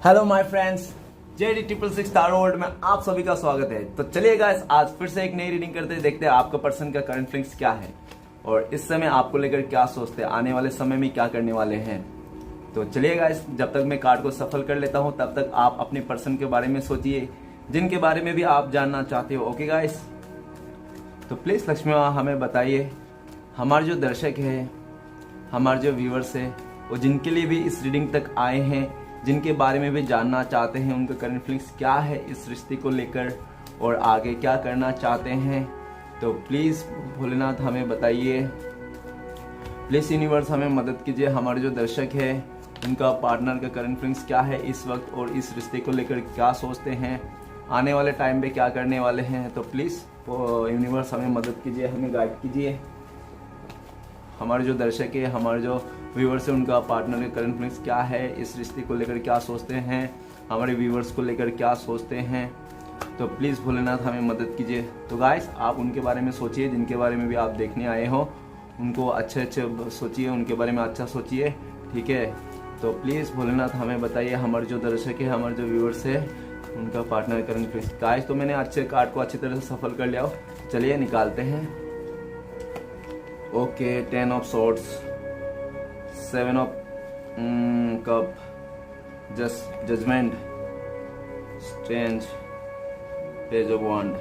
Hello my friends, JD 666 star world में आप सभी का स्वागत है। तो चलिए गाइस, आज फिर से एक नई रीडिंग करते हैं। देखते हैं आपका पर्सन का करंट फीलिंग्स क्या है और इस समय आपको लेकर क्या सोचते हैं, आने वाले समय में क्या करने वाले हैं। तो चलिए गाइस, जब तक मैं कार्ड को सफल कर लेता हूं तब तक आप अपने पर्सन के बारे में सोचिए, जिनके बारे में भी आप जानना चाहते हो। ओके गाइस, तो प्लीज लक्ष्मी माँ हमें बताइए, हमारे जो दर्शक है, हमारे जो व्यूअर्स है, वो जिनके लिए भी इस रीडिंग तक आए हैं, जिनके बारे में भी जानना चाहते हैं, उनका करंट फीलिंग्स क्या है इस रिश्ते को लेकर और आगे क्या करना चाहते हैं। तो प्लीज़ भोलेनाथ हमें बताइए, प्लीज़ यूनिवर्स हमें मदद कीजिए। हमारे जो दर्शक है, उनका पार्टनर का करंट फीलिंग्स क्या है इस वक्त और इस रिश्ते को लेकर क्या सोचते हैं, आने वाले टाइम पे क्या करने वाले हैं। तो प्लीज़ यूनिवर्स हमें मदद कीजिए, हमें गाइड कीजिए। हमारे जो दर्शक है, हमारे जो व्यूवर्स है, उनका पार्टनर का करंट फीलिंग्स क्या है, इस रिश्ते को लेकर क्या सोचते हैं, हमारे व्यूवर्स को लेकर क्या सोचते हैं। तो प्लीज़ भोलेनाथ हमें मदद कीजिए। तो गाइस, आप उनके बारे में सोचिए, जिनके बारे में भी आप देखने आए हो, उनको अच्छे अच्छे सोचिए, उनके बारे में अच्छा सोचिए, ठीक है। तो प्लीज़ भोलेनाथ हमें बताइए, हमारे जो दर्शक है, हमारे जो व्यूवर्स है, उनका पार्टनर करंट फीलिंग्स। गाइस, तो मैंने अच्छे कार्ड को अच्छी तरह से सफल कर लिया हो। चलिए निकालते हैं। Okay, 10 of swords, 7 of cup, judgement, strength, page of wand,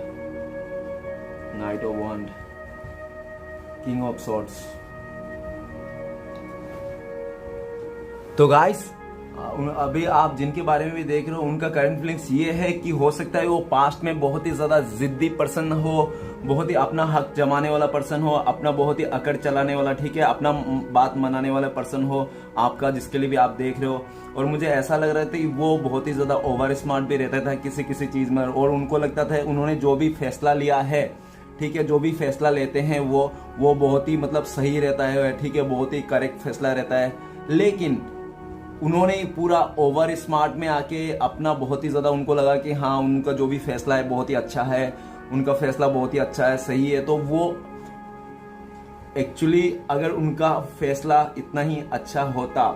knight of wand, king of swords. तो गाइस, अभी आप जिनके बारे में भी देख रहे हो, उनका करंट फीलिंग्स ये है कि हो सकता है वो पास्ट में बहुत ही ज्यादा जिद्दी पर्सन हो, बहुत ही अपना हक जमाने वाला पर्सन हो, अपना बहुत ही अकड़ चलाने वाला, ठीक है, अपना बात मनाने वाला पर्सन हो आपका, जिसके लिए भी आप देख रहे हो। और मुझे ऐसा लग रहा था कि वो बहुत ही ज्यादा ओवर स्मार्ट भी रहता था किसी किसी चीज में, और उनको लगता था उन्होंने जो भी फैसला लिया है, ठीक है, जो भी फैसला लेते हैं वो बहुत ही मतलब सही रहता है, ठीक है, बहुत ही करेक्ट फैसला रहता है। लेकिन उन्होंने पूरा ओवर स्मार्ट में आके अपना बहुत ही ज्यादा उनको लगा कि हाँ, उनका जो भी फैसला है बहुत ही अच्छा है, उनका फैसला बहुत ही अच्छा है, सही है। तो वो एक्चुअली अगर उनका फैसला इतना ही अच्छा होता,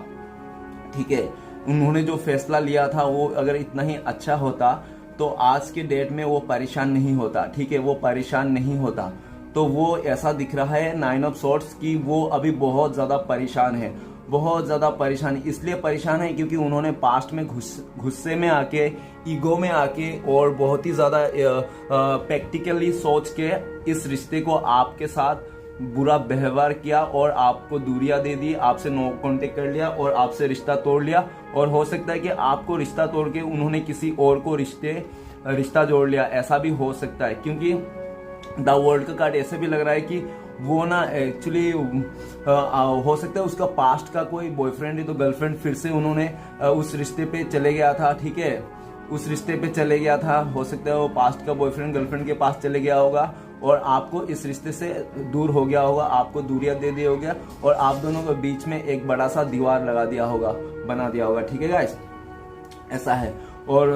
ठीक है, उन्होंने जो फैसला लिया था वो अगर इतना ही अच्छा होता तो आज के डेट में वो परेशान नहीं होता, ठीक है, वो परेशान नहीं होता। तो वो ऐसा दिख रहा है 9 ऑफ सॉर्ड्स की वो अभी बहुत ज्यादा परेशान है, बहुत ज्यादा परेशान। इसलिए परेशान है क्योंकि उन्होंने पास्ट में गुस्से में आके, ईगो में आके और बहुत ही ज्यादा प्रैक्टिकली सोच के इस रिश्ते को आपके साथ बुरा व्यवहार किया और आपको दूरियां दे दी, आपसे नो कांटेक्ट कर लिया और आपसे रिश्ता तोड़ लिया। और हो सकता है कि आपको रिश्ता तोड़ के उन्होंने किसी और को रिश्ता जोड़ लिया, ऐसा भी हो सकता है। क्योंकि द वर्ल्ड का कार्ड ऐसे भी लग रहा है कि वो ना एक्चुअली हो सकता है उसका पास्ट का कोई बॉयफ्रेंड है तो गर्लफ्रेंड फिर से उन्होंने उस रिश्ते पे चले गया था, ठीक है, उस रिश्ते पे चले गया था। हो सकता है वो पास्ट का बॉयफ्रेंड गर्लफ्रेंड के पास चले गया होगा और आपको इस रिश्ते से दूर हो गया होगा, आपको दूरियां दे दिया होगा और आप दोनों के बीच में एक बड़ा सा दीवार लगा दिया होगा, बना दिया होगा, ठीक है गाइस, ऐसा है। और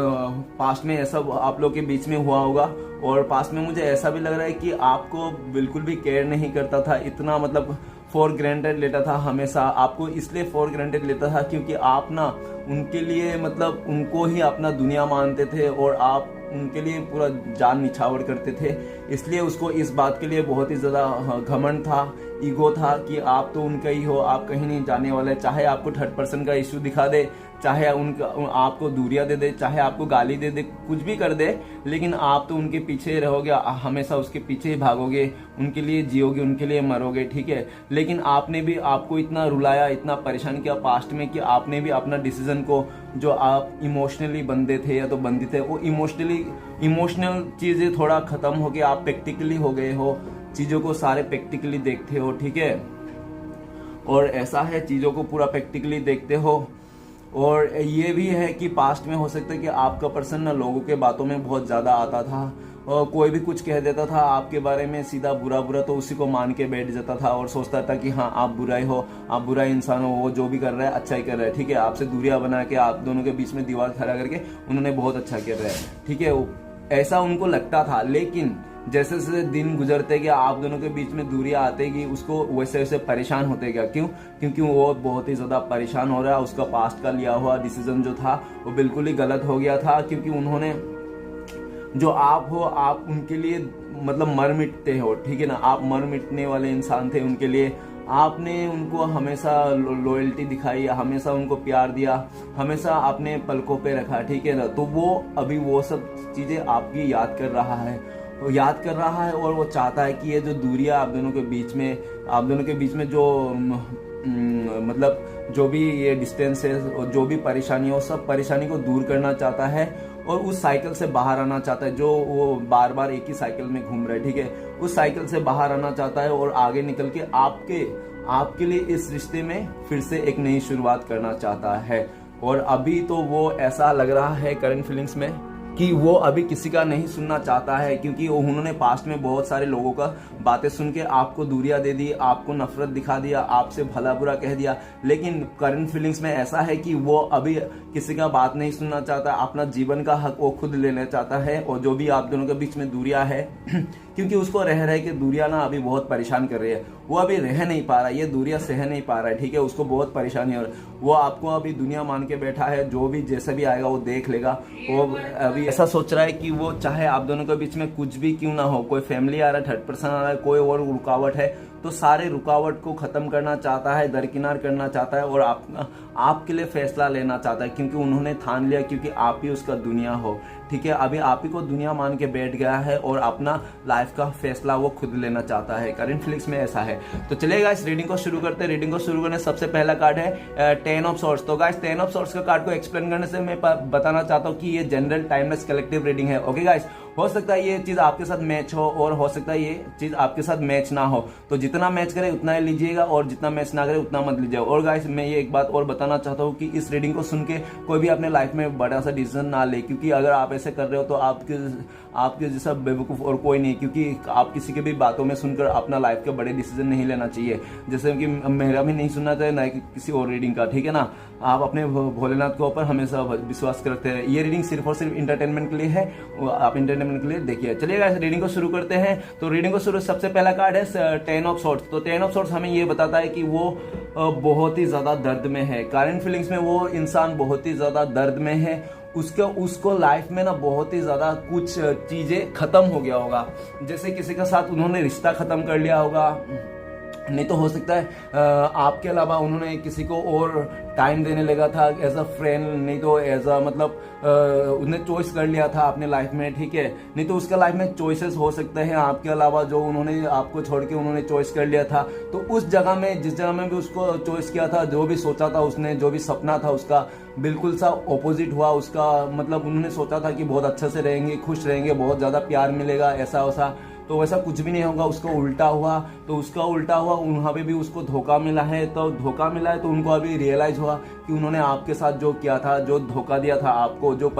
पास्ट में ऐसा आप लोग के बीच में हुआ होगा और पास्ट में मुझे ऐसा भी लग रहा है कि आपको बिल्कुल भी केयर नहीं करता था, इतना मतलब फॉर ग्रांटेड लेता था हमेशा आपको। इसलिए फॉर ग्रांटेड लेता था क्योंकि आप ना उनके लिए मतलब उनको ही अपना दुनिया मानते थे और आप उनके लिए पूरा जान निछावर करते थे। इसलिए उसको इस बात के लिए बहुत ही ज्यादा घमंड था, ईगो था कि आप तो उनका ही हो, आप कहीं नहीं जाने वाले। चाहे आपको थर्ड पर्सन का इश्यू दिखा दे, चाहे उनका आपको दूरियां दे दे, चाहे आपको गाली दे दे, कुछ भी कर दे, लेकिन आप तो उनके पीछे रहोगे, हमेशा उसके पीछे ही भागोगे, उनके लिए जियोगे, उनके लिए मरोगे, ठीक है। लेकिन आपने भी आपको इतना रुलाया, इतना परेशान किया पास्ट में कि आपने भी अपना डिसीजन को, जो आप इमोशनली बंदे थे या तो बंदी थे, वो इमोशनल चीजें थोड़ा खत्म हो गए, आप प्रैक्टिकली हो गए हो, चीजों को सारे प्रैक्टिकली देखते हो, ठीक है। और ऐसा है, चीजों को पूरा प्रैक्टिकली देखते हो। और ये भी है कि पास्ट में हो सकता है कि आपका पर्सन ना लोगों के बातों में बहुत ज्यादा आता था और कोई भी कुछ कह देता था आपके बारे में सीधा बुरा बुरा, तो उसी को मान के बैठ जाता था और सोचता था कि हाँ, आप बुरा ही हो, आप बुरा इंसान हो, वो जो भी कर रहा है अच्छा ही कर रहा है, ठीक है। आपसे दूरियां बना के, आप दोनों के बीच में दीवार खड़ा करके उन्होंने बहुत अच्छा कर रहा है, ठीक है, ऐसा उनको लगता था। लेकिन जैसे जैसे दिन गुजरते गया आप दोनों के बीच में दूरियां आतेगी उसको वैसे वैसे परेशान होते गया। क्यों? क्योंकि वो बहुत ही ज्यादा परेशान हो रहा है। उसका पास्ट का लिया हुआ डिसीजन जो था वो बिल्कुल ही गलत हो गया था, क्योंकि उन्होंने, जो आप हो आप उनके लिए मतलब मर मिटते हो, ठीक है ना, आप मर मिटने वाले इंसान थे उनके लिए। आपने उनको हमेशा लॉयल्टी दिखाई, हमेशा उनको प्यार दिया, हमेशा आपने पलकों पे रखा, ठीक है ना। तो वो अभी वो सब चीजें आपकी याद कर रहा है, वो याद कर रहा है और वो चाहता है कि ये जो दूरियां आप दोनों के बीच में, आप दोनों के बीच में जो मतलब जो भी ये डिस्टेंस है और जो भी परेशानी हो, सब परेशानी को दूर करना चाहता है और उस साइकिल से बाहर आना चाहता है जो वो बार बार एक ही साइकिल में घूम रहा है, ठीक है। उस साइकिल से बाहर आना चाहता है और आगे निकल के आपके लिए इस रिश्ते में फिर से एक नई शुरुआत करना चाहता है। और अभी तो वो ऐसा लग रहा है करंट फीलिंग्स में कि वो अभी किसी का नहीं सुनना चाहता है, क्योंकि उन्होंने पास्ट में बहुत सारे लोगों का बातें सुन के आपको दूरियां दे दी, आपको नफरत दिखा दिया, आपसे भला बुरा कह दिया। लेकिन करंट फीलिंग्स में ऐसा है कि वो अभी किसी का बात नहीं सुनना चाहता, अपना जीवन का हक वो खुद लेना चाहता है। और जो भी आप दोनों के बीच में दूरियां है क्योंकि उसको रह रहे के दूरियां ना अभी बहुत परेशान कर रही है, वो अभी रह नहीं पा रहा, ये दूरियां सह नहीं पा रहा है, ठीक है। उसको बहुत परेशानी हो रही है, वो आपको अभी दुनिया मान के बैठा है, जो भी जैसे भी आएगा वो देख लेगा। वो अभी ऐसा सोच रहा है कि वो चाहे आप दोनों के बीच में कुछ भी क्यों ना हो, कोई फैमिली आ रहा है, थर्ड पर्सन आ रहा है, कोई और रुकावट है, तो सारे रुकावट को खत्म करना चाहता है, दरकिनार करना चाहता है और आपके लिए फैसला लेना चाहता है, क्योंकि उन्होंने ठान लिया, क्योंकि आप ही उसका दुनिया हो, ठीक है। अभी आप ही को दुनिया मान के बैठ गया है और अपना लाइफ का फैसला वो खुद लेना चाहता है। करंट फीलिंग्स में ऐसा है। तो चलिए गाइस रीडिंग को शुरू करते हैं। रीडिंग को शुरू करने सबसे पहला कार्ड है 10 ऑफ सॉर्ड्स। तो गाइस 10 ऑफ सॉर्ड्स का कार्ड को एक्सप्लेन करने से मैं बताना चाहता हूँ कि ये जनरल टाइमलेस कलेक्टिव रीडिंग है। ओके गाइस, हो सकता है ये चीज आपके साथ मैच हो और हो सकता है ये चीज आपके साथ मैच ना हो, तो जितना मैच करे उतना ही लीजिएगा और जितना मैच ना करे उतना मत लीजिएगा। और गाइस मैं ये एक बात और बताना चाहता हूँ कि इस रीडिंग को सुन के कोई भी अपने लाइफ में बड़ा सा डिसीजन ना ले, क्योंकि अगर आप ऐसे कर रहे हो तो आपके जैसा बेवकूफ और कोई नहीं, क्योंकि आप किसी के भी बातों में सुनकर अपना लाइफ के बड़े डिसीजन नहीं लेना चाहिए। जैसे कि मेरा भी नहीं सुनना चाहिए, ना किसी और रीडिंग का, ठीक है ना। आप अपने भोलेनाथ के ऊपर हमेशा विश्वास करते हैं। ये रीडिंग सिर्फ और सिर्फ इंटरटेनमेंट के लिए है, आप इंटरटेनमेंट के लिए देखिए। चलिएगा रीडिंग को शुरू करते हैं। तो रीडिंग को शुरू, सबसे पहला कार्ड है 10 ऑफ सॉर्ड्स। तो 10 ऑफ सॉर्ड्स हमें ये बताता है कि वो बहुत ही ज्यादा दर्द में है। करंट फीलिंग्स में वो इंसान बहुत ही ज्यादा दर्द में है। उसको लाइफ में ना बहुत ही ज्यादा कुछ चीजें खत्म हो गया होगा, जैसे किसी के साथ उन्होंने रिश्ता खत्म कर लिया होगा, नहीं तो हो सकता है आपके अलावा उन्होंने किसी को और टाइम देने लगा था एज अ फ्रेंड, नहीं तो एज अ मतलब उन्हें चॉइस कर लिया था अपने लाइफ में, ठीक है। नहीं तो उसका लाइफ में चॉइसेस हो सकते हैं आपके अलावा, जो उन्होंने आपको छोड़ के उन्होंने चॉइस कर लिया था। तो उस जगह में, जिस जगह में भी उसको चॉइस किया था, जो भी सोचा था उसने, जो भी सपना था उसका बिल्कुल सा ऑपोजिट हुआ उसका। मतलब उन्होंने सोचा था कि बहुत अच्छे से रहेंगे, खुश रहेंगे, बहुत ज्यादा प्यार मिलेगा, ऐसा वैसा, तो वैसा कुछ भी नहीं होगा, उसको उल्टा हुआ। तो उसका उल्टा हुआ, वहां पे भी उसको धोखा मिला है। तो धोखा मिला है तो उनको अभी रियलाइज हुआ कि उन्होंने आपके साथ जो किया था, जो धोखा दिया था आपको, जो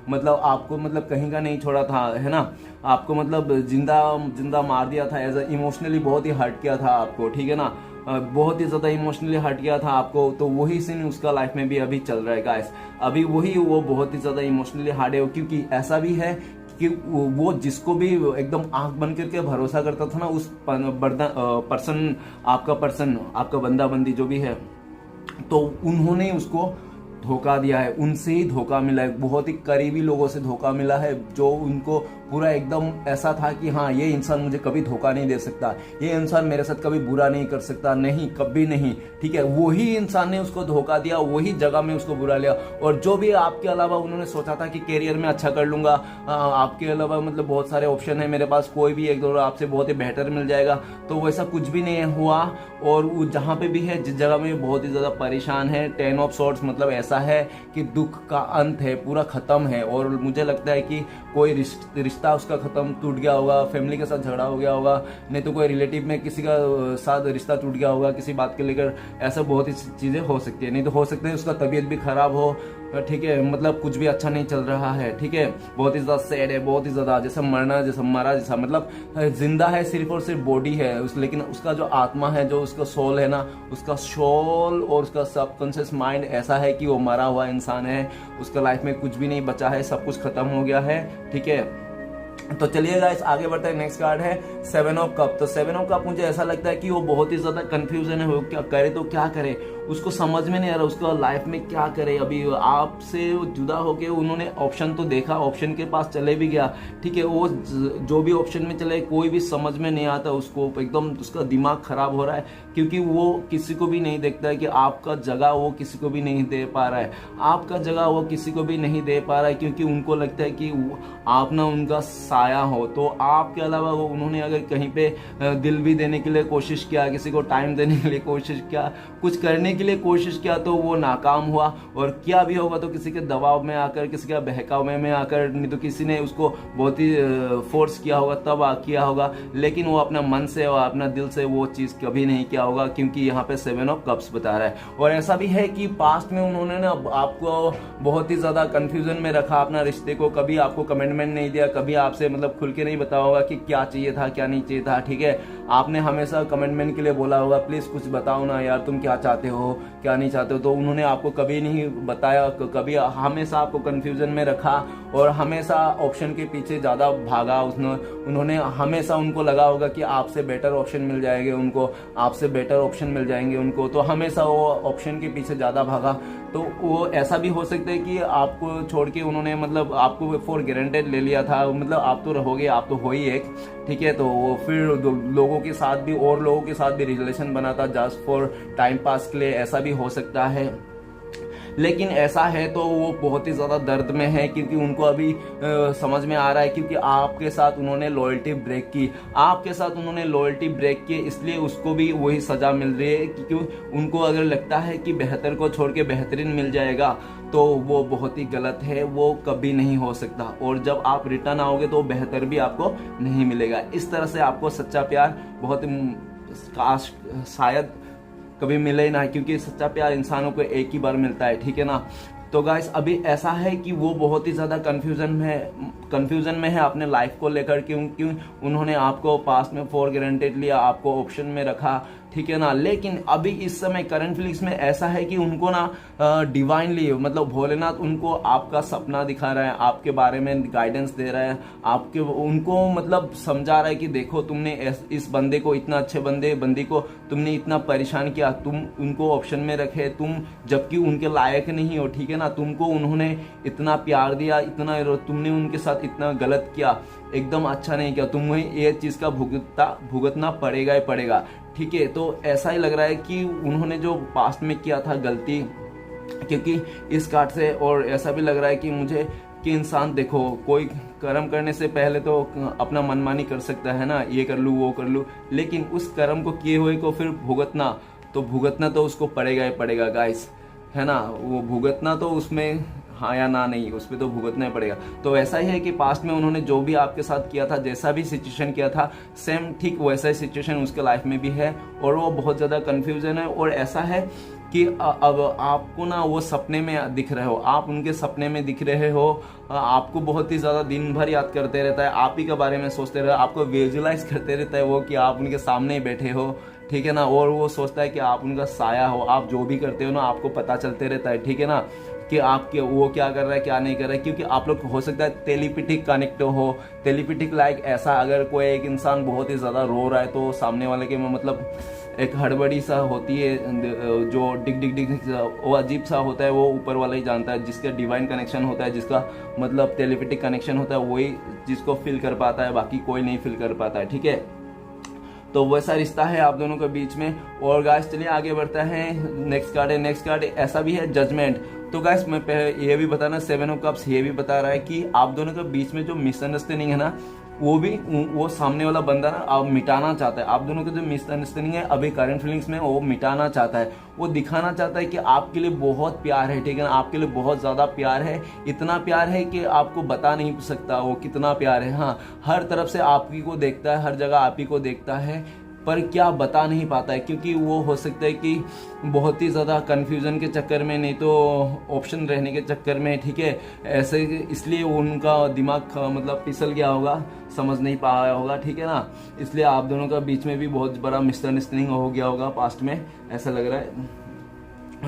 मतलब आपको मतलब कहीं का नहीं छोड़ा था, है ना, आपको मतलब जिंदा मार दिया था, एज इमोशनली बहुत ही हर्ट किया था आपको, ठीक है ना, बहुत ही ज्यादा इमोशनली हर्ट किया था आपको। तो वही सीन उसका लाइफ में भी अभी चल रहा है गाइस। अभी वो बहुत ही ज्यादा इमोशनली हार्ड है, क्योंकि ऐसा भी है कि वो जिसको भी एकदम आंख बंद करके भरोसा करता था ना, उस पर्सन आपका बंदा बंदी जो भी है, तो उन्होंने उसको धोखा दिया है, उनसे ही धोखा मिला है। बहुत ही करीबी लोगों से धोखा मिला है, जो उनको पूरा एकदम ऐसा था कि हाँ ये इंसान मुझे कभी धोखा नहीं दे सकता, ये इंसान मेरे साथ कभी बुरा नहीं कर सकता, नहीं कभी नहीं, ठीक है। वही इंसान ने उसको धोखा दिया, वही जगह में उसको बुरा लिया। और जो भी आपके अलावा उन्होंने सोचा था कि कैरियर में अच्छा कर लूंगा, आपके अलावा मतलब बहुत सारे ऑप्शन है मेरे पास, कोई भी एक दो आपसे बहुत ही बेहतर मिल जाएगा, तो वैसा कुछ भी नहीं हुआ। और वो जहाँ पे भी है, जिस जगह में बहुत ही ज्यादा परेशान है, 10 ऑफ सॉर्ड्स मतलब ऐसा है कि दुख का अंत है, पूरा खत्म है। और मुझे लगता है कि कोई रिश्ता उसका खत्म, टूट गया होगा, फैमिली के साथ झगड़ा हो गया होगा, नहीं तो कोई रिलेटिव में किसी का साथ रिश्ता टूट गया होगा किसी बात के लेकर, ऐसा बहुत ही चीजें हो सकती है। नहीं तो हो सकता है उसका तबीयत भी खराब हो, ठीक है, मतलब कुछ भी अच्छा नहीं चल रहा है, ठीक है, बहुत ही ज्यादा सैड है, बहुत ही ज्यादा जैसे मरना, जैसे मरा जैसा, मतलब जिंदा है सिर्फ और सिर्फ बॉडी है लेकिन उसका जो आत्मा है, जो उसका सोल है ना, उसका सोल और उसका सबकॉन्शियस माइंड ऐसा है कि वो मरा हुआ इंसान है, उसका लाइफ में कुछ भी नहीं बचा है, सब कुछ खत्म हो गया है, ठीक है। तो चलिए गाइस आगे बढ़ते हैं। नेक्स्ट कार्ड है 7 ऑफ कप। तो 7 ऑफ कप मुझे ऐसा लगता है कि वो बहुत ही ज्यादा कंफ्यूजन है, वो क्या करे तो क्या करे, उसको समझ में नहीं आ रहा उसका लाइफ में क्या करे। अभी आपसे जुदा होके उन्होंने ऑप्शन तो देखा, ऑप्शन के पास चले भी गया, ठीक है, वो जो भी ऑप्शन में चले कोई भी समझ में नहीं आता उसको, एकदम उसका दिमाग खराब हो रहा है, क्योंकि वो किसी को भी नहीं देखता है कि आपका जगह वो किसी को भी नहीं दे पा रहा है, आपका जगह वो किसी को भी नहीं दे पा रहा है, क्योंकि उनको लगता है कि आप ना उनका साया हो। तो आपके अलावा वो उन्होंने अगर कहीं पे दिल भी देने के लिए कोशिश किया, किसी को टाइम देने के लिए कोशिश किया, कुछ करने के लिए कोशिश किया, तो वो नाकाम हुआ। और किया भी होगा तो किसी के दबाव में आकर, किसी के बहकावे में आकर, नहीं तो किसी ने उसको बहुत ही फोर्स किया होगा तब किया होगा, लेकिन वो अपना मन से और अपना दिल से वो चीज़ कभी नहीं किया होगा, क्योंकि यहाँ पे 7 ऑफ कप्स बता रहा है। और ऐसा भी है कि पास्ट में उन्होंने ना आपको बहुत ही ज़्यादा कंफ्यूजन में रखा, अपना रिश्ते को, कभी आपको कमिटमेंट नहीं दिया, कभी आपसे मतलब खुल के नहीं बताया होगा कि क्या चाहिए था क्या नहीं चाहिए था, ठीक है। आपने हमेशा कमिटमेंट के लिए बोला होगा प्लीज़ कुछ बताओ ना यार, तुम क्या चाहते हो क्या नहीं चाहते हो, तो उन्होंने आपको कभी नहीं बताया, कभी हमेशा आपको कंफ्यूजन में रखा और हमेशा ऑप्शन के पीछे ज़्यादा भागा। उन्होंने हमेशा, उनको लगा होगा कि आपसे बेटर ऑप्शन मिल जाएंगे उनको, आपसे बेटर ऑप्शन मिल जाएंगे उनको, तो हमेशा वो ऑप्शन के पीछे ज़्यादा भागा। तो वो ऐसा भी हो सकता है कि आपको छोड़ के उन्होंने मतलब आपको फॉर गारंटेड ले लिया था, मतलब आप तो रहोगे, आप तो हो ही एक, ठीक है। तो वो फिर लोगों के साथ भी और लोगों के साथ भी रिलेशन बना था जस्ट फॉर टाइम पास के लिए, ऐसा भी हो सकता है। लेकिन ऐसा है तो वो बहुत ही ज़्यादा दर्द में है, क्योंकि उनको अभी समझ में आ रहा है, क्योंकि आपके साथ उन्होंने लॉयल्टी ब्रेक की, आपके साथ उन्होंने लॉयल्टी ब्रेक की, इसलिए उसको भी वही सज़ा मिल रही है, क्योंकि उनको अगर लगता है कि बेहतर को छोड़ के बेहतरीन मिल जाएगा तो वो बहुत ही गलत है, वो कभी नहीं हो सकता। और जब आप रिटर्न आओगे तो बेहतर भी आपको नहीं मिलेगा। इस तरह से आपको सच्चा प्यार बहुत काश शायद कभी मिले ही ना, क्योंकि सच्चा प्यार इंसानों को एक ही बार मिलता है, ठीक है ना। तो गाइस अभी ऐसा है कि वो बहुत ही ज़्यादा कंफ्यूजन में है अपने लाइफ को लेकर, क्योंकि उन्होंने आपको पास्ट में फॉर ग्रांटेड लिया, आपको ऑप्शन में रखा, ठीक है ना। लेकिन अभी इस समय करंट फीलिंग्स में ऐसा है कि उनको ना डिवाइनली मतलब भोलेनाथ उनको आपका सपना दिखा रहा है, आपके बारे में गाइडेंस दे रहा है, आपके उनको मतलब समझा रहा है कि देखो तुमने इस बंदे को, इतना अच्छे बंदी को तुमने इतना परेशान किया, तुम उनको ऑप्शन में रखे, तुम जबकि उनके लायक नहीं हो, ठीक है ना। तुमको उन्होंने इतना प्यार दिया, इतना तुमने उनके साथ इतना गलत किया, एकदम अच्छा नहीं किया, तुम्हें ये चीज़ का भुगतना पड़ेगा ही पड़ेगा, ठीक है। तो ऐसा ही लग रहा है कि उन्होंने जो पास्ट में किया था गलती, क्योंकि इस कार्ड से, और ऐसा भी लग रहा है कि मुझे कि इंसान देखो कोई कर्म करने से पहले तो अपना मनमानी कर सकता है ना, ये कर लूँ वो कर लूँ, लेकिन उस कर्म को किए हुए को फिर भुगतना तो उसको पड़ेगा ही पड़ेगा गाइस, है ना। वो भुगतना तो उसमें हाँ या ना नहीं, उस पर तो भुगतना ही पड़ेगा। तो ऐसा ही है कि पास्ट में उन्होंने जो भी आपके साथ किया था, जैसा भी सिचुएशन किया था, सेम ठीक वैसा ही सिचुएशन उसके लाइफ में भी है, और वो बहुत ज़्यादा कन्फ्यूजन है। और ऐसा है कि अब आपको ना वो सपने में दिख रहे हो, आप उनके सपने में दिख रहे हो, आपको बहुत ही ज़्यादा दिन भर याद करते रहता है, आप ही के बारे में सोचते रहे, आपको विजुलाइज करते रहता है वो कि आप उनके सामने ही बैठे हो, ठीक है ना। और वो सोचता है कि आप उनका साया हो, आप जो भी करते हो ना आपको पता चलते रहता है, ठीक है ना, कि आपके वो क्या कर रहा है क्या नहीं कर रहा है, क्योंकि आप लोग हो सकता है टेलीपैथिक कनेक्ट हो, टेलीपैथिक लाइक ऐसा, अगर कोई एक इंसान बहुत ही ज़्यादा रो रहा है तो सामने वाले के में मतलब एक हड़बड़ी सा होती है, जो डिग डिग डिग वो अजीब सा होता है, वो ऊपर वाला ही जानता है, जिसका डिवाइन कनेक्शन होता है, जिसका मतलब टेलीपैथिक कनेक्शन होता है, वही जिसको फील कर पाता है, बाकी कोई नहीं फील कर पाता है, ठीक है। तो वैसा रिश्ता है आप दोनों के बीच में। और गाइस चलिए आगे बढ़ता है। नेक्स्ट कार्ड ऐसा भी है जजमेंट। तो गाइस मैं ये भी बताना, 7 ऑफ कप्स ये भी बता रहा है कि आप दोनों के बीच में जो मिसअंडरस्टैंडिंग है ना, वो सामने वाला बंदा ना अब मिटाना चाहता है। आप दोनों के जो मिसअंडरस्टैंडिंग है अभी करंट फीलिंग्स में, वो मिटाना चाहता है, वो दिखाना चाहता है कि आपके लिए बहुत प्यार है, ठीक है ना, आपके लिए बहुत ज़्यादा प्यार है, इतना प्यार है कि आपको बता नहीं सकता वो कितना प्यार है। हाँ, हर तरफ से आप ही को देखता है, हर जगह आप ही को देखता है, पर क्या बता नहीं पाता है, क्योंकि वो हो सकता है कि बहुत ही ज़्यादा कन्फ्यूज़न के चक्कर में, नहीं तो ऑप्शन रहने के चक्कर में, ठीक है, ऐसे इसलिए उनका दिमाग मतलब फिसल गया होगा, समझ नहीं पाया होगा, ठीक है ना। इसलिए आप दोनों का बीच में भी बहुत बड़ा मिसअंडरस्टैंडिंग हो गया होगा पास्ट में, ऐसा लग रहा है।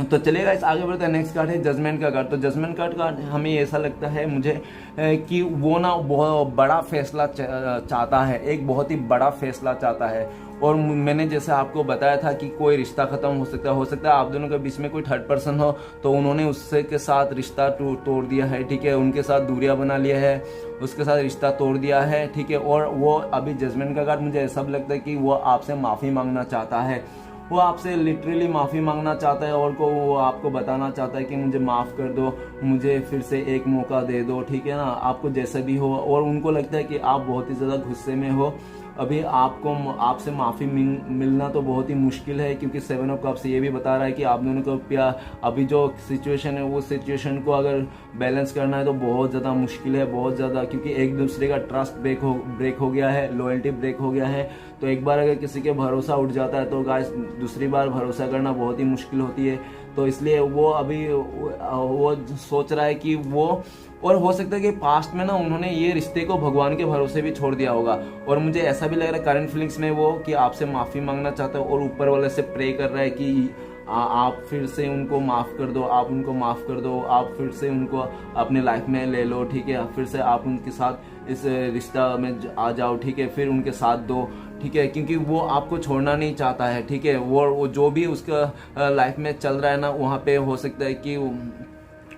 तो चलिएगा इस आगे बढ़ते हैं। नेक्स्ट कार्ड है जजमेंट का कार्ड। तो जजमेंट कार्ड का हमें ऐसा लगता है मुझे कि वो ना बहुत बड़ा फैसला चाहता है, एक बहुत ही बड़ा फैसला चाहता है। और मैंने जैसे आपको बताया था कि कोई रिश्ता खत्म हो सकता है आप दोनों के बीच में कोई थर्ड पर्सन हो, तो उन्होंने उससे के साथ रिश्ता तोड़ दिया है, ठीक है, उनके साथ दूरियां बना लिया है, उसके साथ रिश्ता तोड़ दिया है, ठीक है। और वो अभी जजमेंट का कार्ड मुझे ऐसा लगता है कि वो आपसे माफ़ी मांगना चाहता है, वो आपसे लिटरली माफ़ी मांगना चाहता है और वो आपको बताना चाहता है कि मुझे माफ़ कर दो, मुझे फिर से एक मौका दे दो, ठीक है ना, आपको जैसे भी हो। और उनको लगता है कि आप बहुत ही ज़्यादा गुस्से में हो, अभी आपसे माफ़ी मिलना तो बहुत ही मुश्किल है, क्योंकि 7 ऑफ कप्स ये भी बता रहा है कि आप दोनों को अभी जो सिचुएशन है वो सिचुएशन को अगर बैलेंस करना है तो बहुत ज़्यादा मुश्किल है, बहुत ज़्यादा, क्योंकि एक दूसरे का ट्रस्ट ब्रेक हो गया है, लॉयल्टी ब्रेक हो गया है। तो एक बार अगर किसी के भरोसा उठ जाता है तो गाइस दूसरी बार भरोसा करना बहुत ही मुश्किल होती है। तो इसलिए वो अभी वो सोच रहा है कि वो, और हो सकता है कि पास्ट में ना उन्होंने ये रिश्ते को भगवान के भरोसे भी छोड़ दिया होगा। और मुझे ऐसा भी लग रहा है करंट फीलिंग्स में वो कि आपसे माफ़ी मांगना चाहता है और ऊपर वाले से प्रे कर रहा है कि आप फिर से उनको माफ़ कर दो, आप उनको माफ़ कर दो, आप फिर से उनको अपने लाइफ में ले लो, ठीक है, फिर से आप उनके साथ इस रिश्ता में आ जाओ, ठीक है, फिर उनके साथ दो, ठीक है, क्योंकि वो आपको छोड़ना नहीं चाहता है, ठीक है। वो जो भी उसका लाइफ में चल रहा है ना, वहाँ पे हो सकता है कि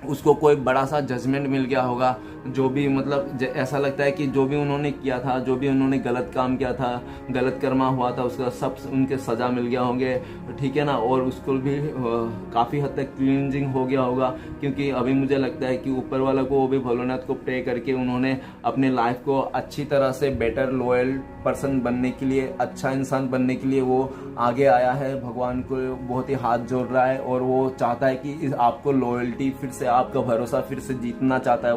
उसको कोई बड़ा सा जजमेंट मिल गया होगा, जो भी मतलब ऐसा लगता है कि जो भी उन्होंने किया था, जो भी उन्होंने गलत काम किया था, गलत कर्मा हुआ था, उसका सब उनके सज़ा मिल गया होंगे, ठीक है ना। और उसको भी काफ़ी हद तक क्लींजिंग हो गया होगा, क्योंकि अभी मुझे लगता है कि ऊपर वाला को वो भी भोलेनाथ को प्रे करके उन्होंने अपने लाइफ को अच्छी तरह से बेटर लॉयल पर्सन बनने के लिए, अच्छा इंसान बनने के लिए वो आगे आया है, भगवान को बहुत ही हाथ जोड़ रहा है और वो चाहता है कि आपको लॉयल्टी फिर से, आपका भरोसा फिर से जीतना चाहता है।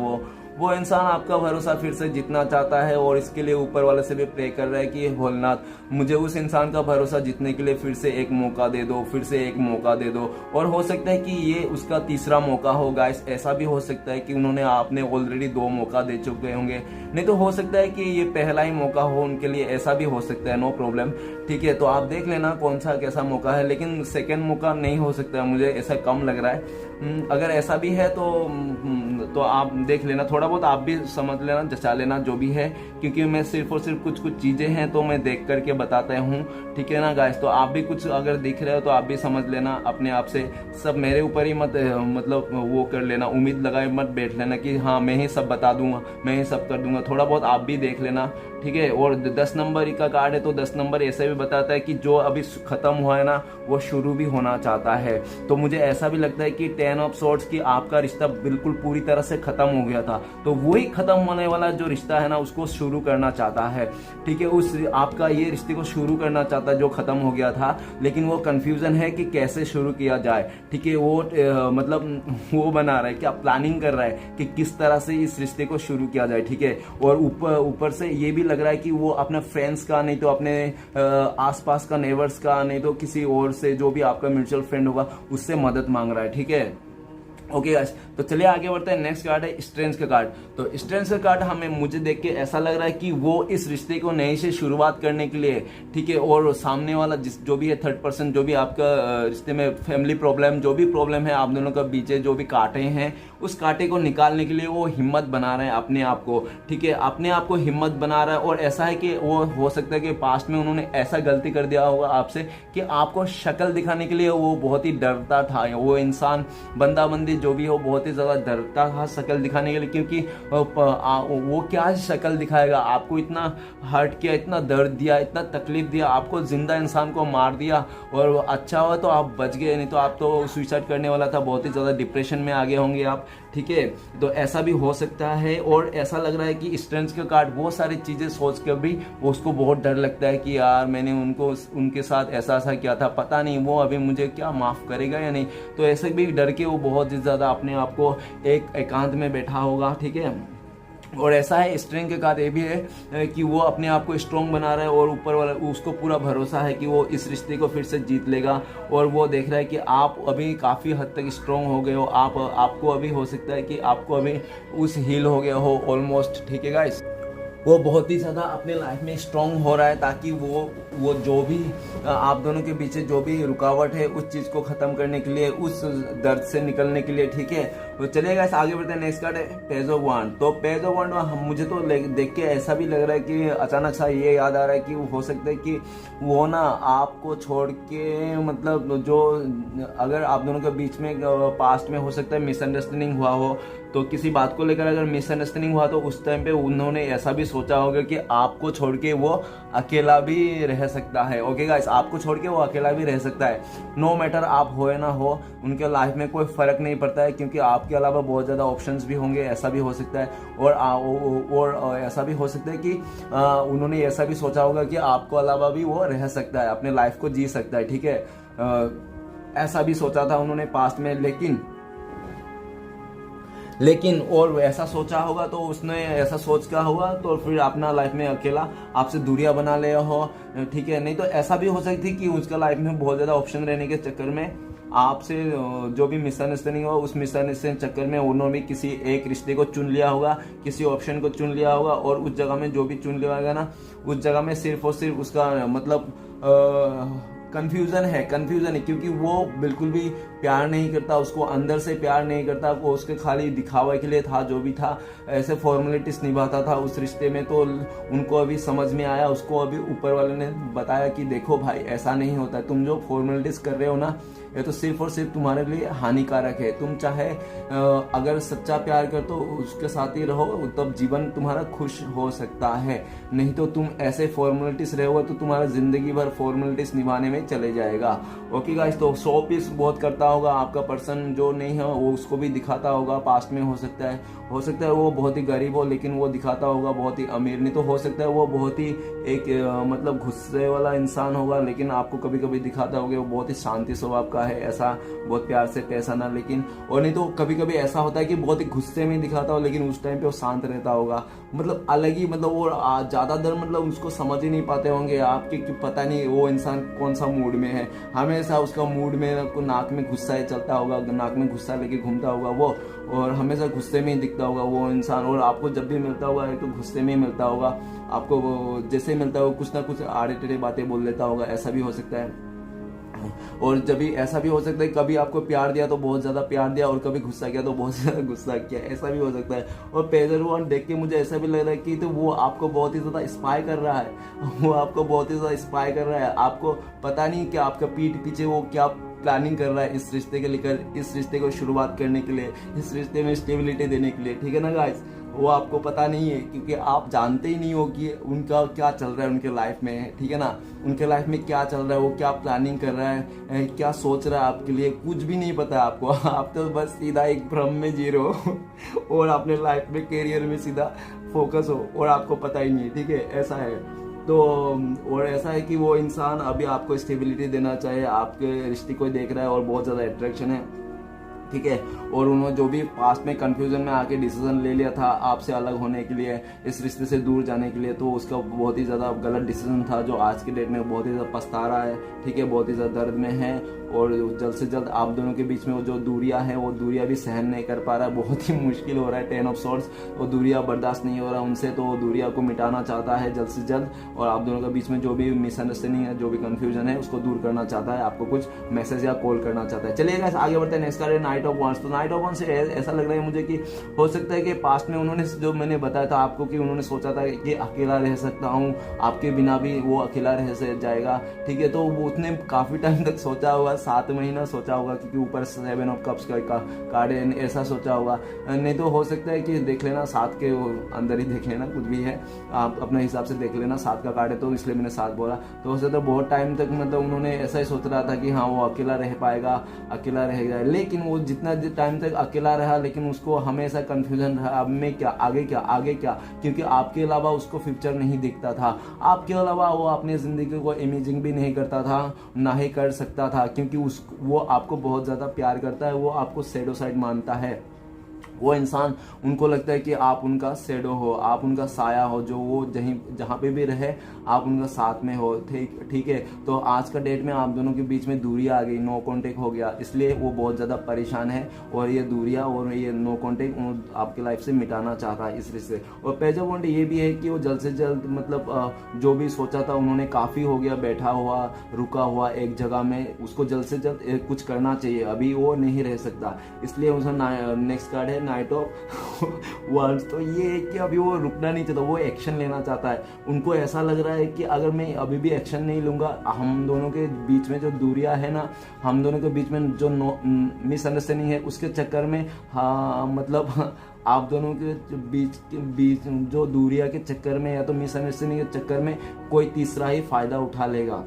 वो इंसान आपका भरोसा फिर से जीतना चाहता है और इसके लिए ऊपर वाले से भी प्रे कर रहा है कि भोलेनाथ मुझे उस इंसान का भरोसा जीतने के लिए फिर से एक मौका दे दो, फिर से एक मौका दे दो। और हो सकता है कि ये उसका तीसरा मौका हो गाइस, ऐसा भी हो सकता है कि उन्होंने आपने ऑलरेडी 2 मौका दे चुके होंगे, नहीं तो हो सकता है कि ये पहला ही मौका हो उनके लिए, ऐसा भी हो सकता है, नो प्रॉब्लम, ठीक है। तो आप देख लेना कौन सा कैसा मौका है, लेकिन सेकेंड मौका नहीं हो सकता, मुझे ऐसा कम लग रहा है। अगर ऐसा भी है तो आप देख लेना, थोड़ा बहुत आप भी समझ लेना, जचा लेना जो भी है, क्योंकि मैं सिर्फ और सिर्फ कुछ चीज़ें हैं तो मैं देख करके बताता हूँ, ठीक है ना गाइस। तो आप भी कुछ अगर दिख रहे हो तो आप भी समझ लेना अपने आप से, सब मेरे ऊपर ही मत मतलब वो कर लेना, उम्मीद लगाए मत बैठ लेना कि हाँ मैं ही सब बता दूंगा, मैं ही सब कर दूंगा, थोड़ा बहुत आप भी देख लेना, ठीक है। और 10 नंबर का कार्ड है तो 10 नंबर ऐसे भी बताता है कि जो अभी खत्म हुआ है ना वो शुरू भी होना चाहता है। तो मुझे ऐसा भी लगता है कि 10 ऑफ सॉर्ड्स की आपका रिश्ता बिल्कुल पूरी तरह से खत्म हो गया था, तो वही खत्म होने वाला जो रिश्ता है ना उसको शुरू करना चाहता है, ठीक है। उस आपका ये रिश्ते को शुरू करना चाहता है जो खत्म हो गया था, लेकिन वो कंफ्यूजन है कि कैसे शुरू किया जाए, ठीक है। वो मतलब वो बना रहा है, क्या प्लानिंग कर रहा है कि किस तरह से इस रिश्ते को शुरू किया जाए, ठीक है। और ऊपर से ये भी लग रहा है कि वो अपने फ्रेंड्स का, नहीं तो अपने आसपास का नेबर्स का, नहीं तो किसी और से, जो भी आपका म्यूचुअल फ्रेंड होगा उससे मदद मांग रहा है, ठीक है। ओके गाइस, तो चलिए आगे बढ़ते हैं। नेक्स्ट कार्ड है स्ट्रेंथ का कार्ड। तो स्ट्रेंथ का कार्ड मुझे देख के ऐसा लग रहा है कि वो इस रिश्ते को नए से शुरुआत करने के लिए, ठीक है, और सामने वाला जो भी है थर्ड पर्सन, जो भी आपका रिश्ते में फैमिली प्रॉब्लम, जो भी प्रॉब्लम है आप दोनों का बीच जो भी कांटे हैं, उस कांटे को निकालने के लिए वो हिम्मत बना रहे हैं अपने आप को, ठीक है, अपने आप को हिम्मत बना रहा है। और ऐसा है कि वो हो सकता है कि पास्ट में उन्होंने ऐसा गलती कर दिया होगा आपसे कि आपको शक्ल दिखाने के लिए वो बहुत ही डरता था, वो इंसान बंदा बंदी जो भी हो बहुत ही ज़्यादा डरता था शक्ल दिखाने के लिए, क्योंकि वो क्या शक्ल दिखाएगा, आपको इतना हर्ट किया, इतना दर्द दिया, इतना तकलीफ दिया, आपको जिंदा इंसान को मार दिया, और अच्छा हुआ तो आप बच गए, नहीं तो आप तो सुसाइड करने वाला था, बहुत ही ज़्यादा डिप्रेशन में आ गए होंगे आप, ठीक है। तो ऐसा भी हो सकता है। और ऐसा लग रहा है कि स्ट्रेंथ का कार्ड बहुत सारी चीज़ें सोच कर भी उसको बहुत डर लगता है कि यार मैंने उनके साथ ऐसा किया था, पता नहीं वो अभी मुझे क्या माफ़ करेगा या नहीं। तो ऐसे भी डर के वो बहुत ही ज़्यादा अपने आप को एक एकांत में बैठा होगा, ठीक है। और ऐसा है स्ट्रेंथ के कार्ड ये भी है कि वो अपने आप को स्ट्रॉन्ग बना रहा है और ऊपर वाला उसको पूरा भरोसा है कि वो इस रिश्ते को फिर से जीत लेगा। और वो देख रहा है कि आप अभी काफ़ी हद तक स्ट्रॉन्ग हो गए हो, आपको अभी हो सकता है कि आपको अभी उस हील हो गया हो ऑलमोस्ट, ठीक है गाइस। वो बहुत ही ज़्यादा अपने लाइफ में स्ट्रांग हो रहा है, ताकि वो जो भी आप दोनों के पीछे जो भी रुकावट है उस चीज़ को ख़त्म करने के लिए, उस दर्द से निकलने के लिए, ठीक है। तो चलिएगा इस आगे बढ़ते हैं। नेक्स्ट कार्ड है पेज ऑफ वांड। तो पेज ऑफ वांड मुझे तो देख के ऐसा भी लग रहा है कि अचानक सा ये याद आ रहा है कि हो सकता है कि वो ना आपको छोड़ के, मतलब जो अगर आप दोनों के बीच में पास्ट में हो सकता है मिसअंडरस्टैंडिंग हुआ हो, तो किसी बात को लेकर अगर मिसअंडरस्टैंडिंग हुआ तो उस टाइम पे उन्होंने ऐसा भी सोचा होगा कि आपको छोड़ के वो अकेला भी रह सकता है। ओके गाइस, आपको छोड़ के वो अकेला भी रह सकता है। नो मैटर आप हो या ना हो, उनके लाइफ में कोई फर्क नहीं पड़ता है, क्योंकि आपके अलावा बहुत ज़्यादा ऑप्शंस भी होंगे, ऐसा भी हो सकता है। और ऐसा भी हो सकता है कि उन्होंने ऐसा भी सोचा होगा कि आपको अलावा भी वो रह सकता है, अपने लाइफ को जी सकता है, ठीक है। ऐसा भी सोचा था उन्होंने पास्ट में, लेकिन और ऐसा सोचा होगा तो उसने ऐसा सोच का होगा तो फिर अपना लाइफ में अकेला आपसे दूरियां बना ले हो, ठीक है। नहीं तो ऐसा भी हो सकती कि उसका लाइफ में बहुत ज़्यादा ऑप्शन रहने के चक्कर में आपसे जो भी मिसअंडरस्टैंडिंग हो, उस मिसअंडरस्टैंडिंग चक्कर में उन्होंने भी किसी एक रिश्ते को चुन लिया होगा, किसी ऑप्शन को चुन लिया होगा, और उस जगह में जो भी चुन लिया होगा ना, उस जगह में सिर्फ और सिर्फ उसका मतलब कंफ्यूजन है, क्योंकि वो बिल्कुल भी प्यार नहीं करता, उसको अंदर से प्यार नहीं करता, वो उसके खाली दिखावे के लिए था, जो भी था ऐसे फॉर्मेलिटीज निभाता था उस रिश्ते में। तो उनको अभी समझ में आया, उसको अभी ऊपर वाले ने बताया कि देखो भाई ऐसा नहीं होता है, तुम जो फॉर्मेलिटीज कर रहे हो ना, ये तो सिर्फ और सिर्फ तुम्हारे लिए हानिकारक है। तुम चाहे अगर सच्चा प्यार कर तो उसके साथ ही रहो, तब जीवन तुम्हारा खुश हो सकता है। नहीं तो तुम ऐसे फॉर्मेलिटीज रहोगे तो तुम्हारा जिंदगी भर फॉर्मेलिटीज निभाने में चले जाएगा। ओके गाइस, तो शो पीस बहुत करता होगा आपका पर्सन, जो नहीं है वो उसको भी दिखाता होगा। पास्ट में हो सकता है वो बहुत ही गरीब हो, लेकिन वो दिखाता होगा बहुत ही अमीर। नहीं तो हो सकता है वो बहुत ही एक मतलब गुस्से वाला इंसान होगा, लेकिन आपको कभी कभी दिखाता होगा वो बहुत ही शांति स्वभाव का है, ऐसा बहुत प्यार से पेश आना। लेकिन और नहीं तो कभी कभी ऐसा होता है कि बहुत ही गुस्से में दिखाता हो, लेकिन उस टाइम पे वो शांत रहता होगा। मतलब अलग ही, मतलब वो ज्यादा देर मतलब उसको समझ ही नहीं पाते होंगे आपके कि पता नहीं वो इंसान कौन सा मूड में है। हमेशा उसका मूड में नाक में गुस्सा ही चलता होगा, नाक में गुस्सा लेके घूमता होगा वो, और हमेशा गुस्से में ही दिखता होगा वो इंसान। और आपको जब भी मिलता होगा तो गुस्से में ही मिलता होगा, आपको जैसे ही मिलता होगा कुछ ना कुछ आड़े टेढ़े बातें बोल लेता होगा, ऐसा भी हो सकता है। और जब भी ऐसा भी हो सकता है कभी आपको प्यार दिया तो बहुत ज्यादा प्यार दिया, और कभी गुस्सा किया तो बहुत ज्यादा गुस्सा किया, ऐसा भी हो सकता है। और पेजर वन देख के मुझे ऐसा भी लग रहा है कि तो वो आपको बहुत ही ज्यादा स्पाई कर रहा है, वो आपको बहुत ही ज्यादा स्पाई कर रहा है। आपको पता नहीं कि आपका पीठ पीछे वो क्या प्लानिंग कर रहा है इस रिश्ते के लेकर, इस रिश्ते को शुरुआत करने के लिए, इस रिश्ते में स्टेबिलिटी देने के लिए, ठीक है ना गाइस। वो आपको पता नहीं है, क्योंकि आप जानते ही नहीं हो कि उनका क्या चल रहा है उनके लाइफ में, ठीक है ना। उनके लाइफ में क्या चल रहा है, वो क्या प्लानिंग कर रहा है, क्या सोच रहा है आपके लिए, कुछ भी नहीं पता है आपको। आप तो बस सीधा एक भ्रम में जी रहे हो और अपने लाइफ में कैरियर में सीधा फोकस हो, और आपको पता ही नहीं है, ठीक है, ऐसा है। तो और ऐसा है कि वो इंसान अभी आपको स्टेबिलिटी देना चाहे, आपके रिश्ते को देख रहा है और बहुत ज़्यादा अट्रैक्शन है, ठीक है। और उन्होंने जो भी पास्ट में कंफ्यूजन में आके डिसीजन ले लिया था आपसे अलग होने के लिए, इस रिश्ते से दूर जाने के लिए, तो उसका बहुत ही ज़्यादा गलत डिसीजन था, जो आज के डेट में बहुत ही ज़्यादा पछता रहा है, ठीक है, बहुत ही ज़्यादा दर्द में है। और जल्द से जल्द आप दोनों के बीच में वो जो दूरियां हैं वो दूरियां भी सहन नहीं कर पा रहा है, बहुत ही मुश्किल हो रहा है। 10 ऑफ सॉर्ड्स, वो दूरियां बर्दाश्त नहीं हो रहा उनसे, तो वो दूरियां को मिटाना चाहता है जल्द से जल्द, और आप दोनों के बीच में जो भी मिसअंडरस्टैंडिंग है, जो भी कंफ्यूजन है, उसको दूर करना चाहता है, आपको कुछ मैसेज या कॉल करना चाहता है। चलिए गाइस आगे बढ़ते हैं। नेक्स्ट कार्ड है नाइट ऑफ वांड्स। तो नाइट ऑफ वांड्स से ऐसा लग रहा है मुझे कि हो सकता है कि पास्ट में उन्होंने, जो मैंने बताया था आपको कि उन्होंने सोचा था कि अकेला रह सकता हूँ, आपके बिना भी वो अकेला रह जाएगा, ठीक है। तो वो उसने काफी टाइम तक सोचा होगा, 7 महीना सोचा होगा, क्योंकि ऊपर 7 ऑफ कप्स का कार्ड है, ऐसा सोचा होगा। नहीं तो हो सकता है कि देख लेना 7 के अंदर ही देख लेना, कुछ भी है आप अपने हिसाब से देख लेना, 7 का कार्ड है तो इसलिए मैंने 7 बोला। तो हो सकता है बहुत टाइम तक मतलब उन्होंने ऐसा ही सोच रहा था कि हाँ वो अकेला रह पाएगा, अकेला रहेगा, लेकिन वो जितना टाइम तक अकेला रहा, लेकिन उसको हमेशा कंफ्यूजन रहा, अब मैं क्या, आगे क्या, आगे क्या, क्योंकि आपके अलावा उसको फ्यूचर नहीं दिखता था, आपके अलावा वो अपनी जिंदगी को इमेजिंग भी नहीं करता था, ना ही कर सकता था, क्योंकि वो आपको बहुत ज्यादा प्यार करता है, वो आपको शैडो साइड मानता है, वो इंसान, उनको लगता है कि आप उनका शेडो हो, आप उनका साया हो, जो वो जहाँ पे भी रहे आप उनका साथ में हो। ठीक है। तो आज का डेट में आप दोनों के बीच में दूरी आ गई, नो कांटेक्ट हो गया, इसलिए वो बहुत ज़्यादा परेशान है और ये दूरियाँ और ये नो कांटेक्ट आपके लाइफ से मिटाना चाहता है इस रिश्ते। और पेज ऑफ वांड ये भी है कि वो जल्द से जल्द मतलब जो भी सोचा था उन्होंने, काफ़ी हो गया बैठा हुआ रुका हुआ एक जगह में, उसको जल्द से जल्द कुछ करना चाहिए, अभी वो नहीं रह सकता। इसलिए उसका नेक्स्ट कार्ड है नाइट ऑफ वर्ड्स। तो ये है कि अभी वो रुकना नहीं चाहता, वो एक्शन लेना चाहता है। उनको ऐसा लग रहा है कि अगर मैं अभी भी एक्शन नहीं लूंगा, हम दोनों के बीच में जो दूरियां है ना, हम दोनों के बीच में जो मिसअंडरस्टैंडिंग है, उसके चक्कर में मतलब आप दोनों के बीच जो दूरियां के चक्कर में या तो मिसअंडरस्टैंडिंग के चक्कर में कोई तीसरा ही फायदा उठा लेगा।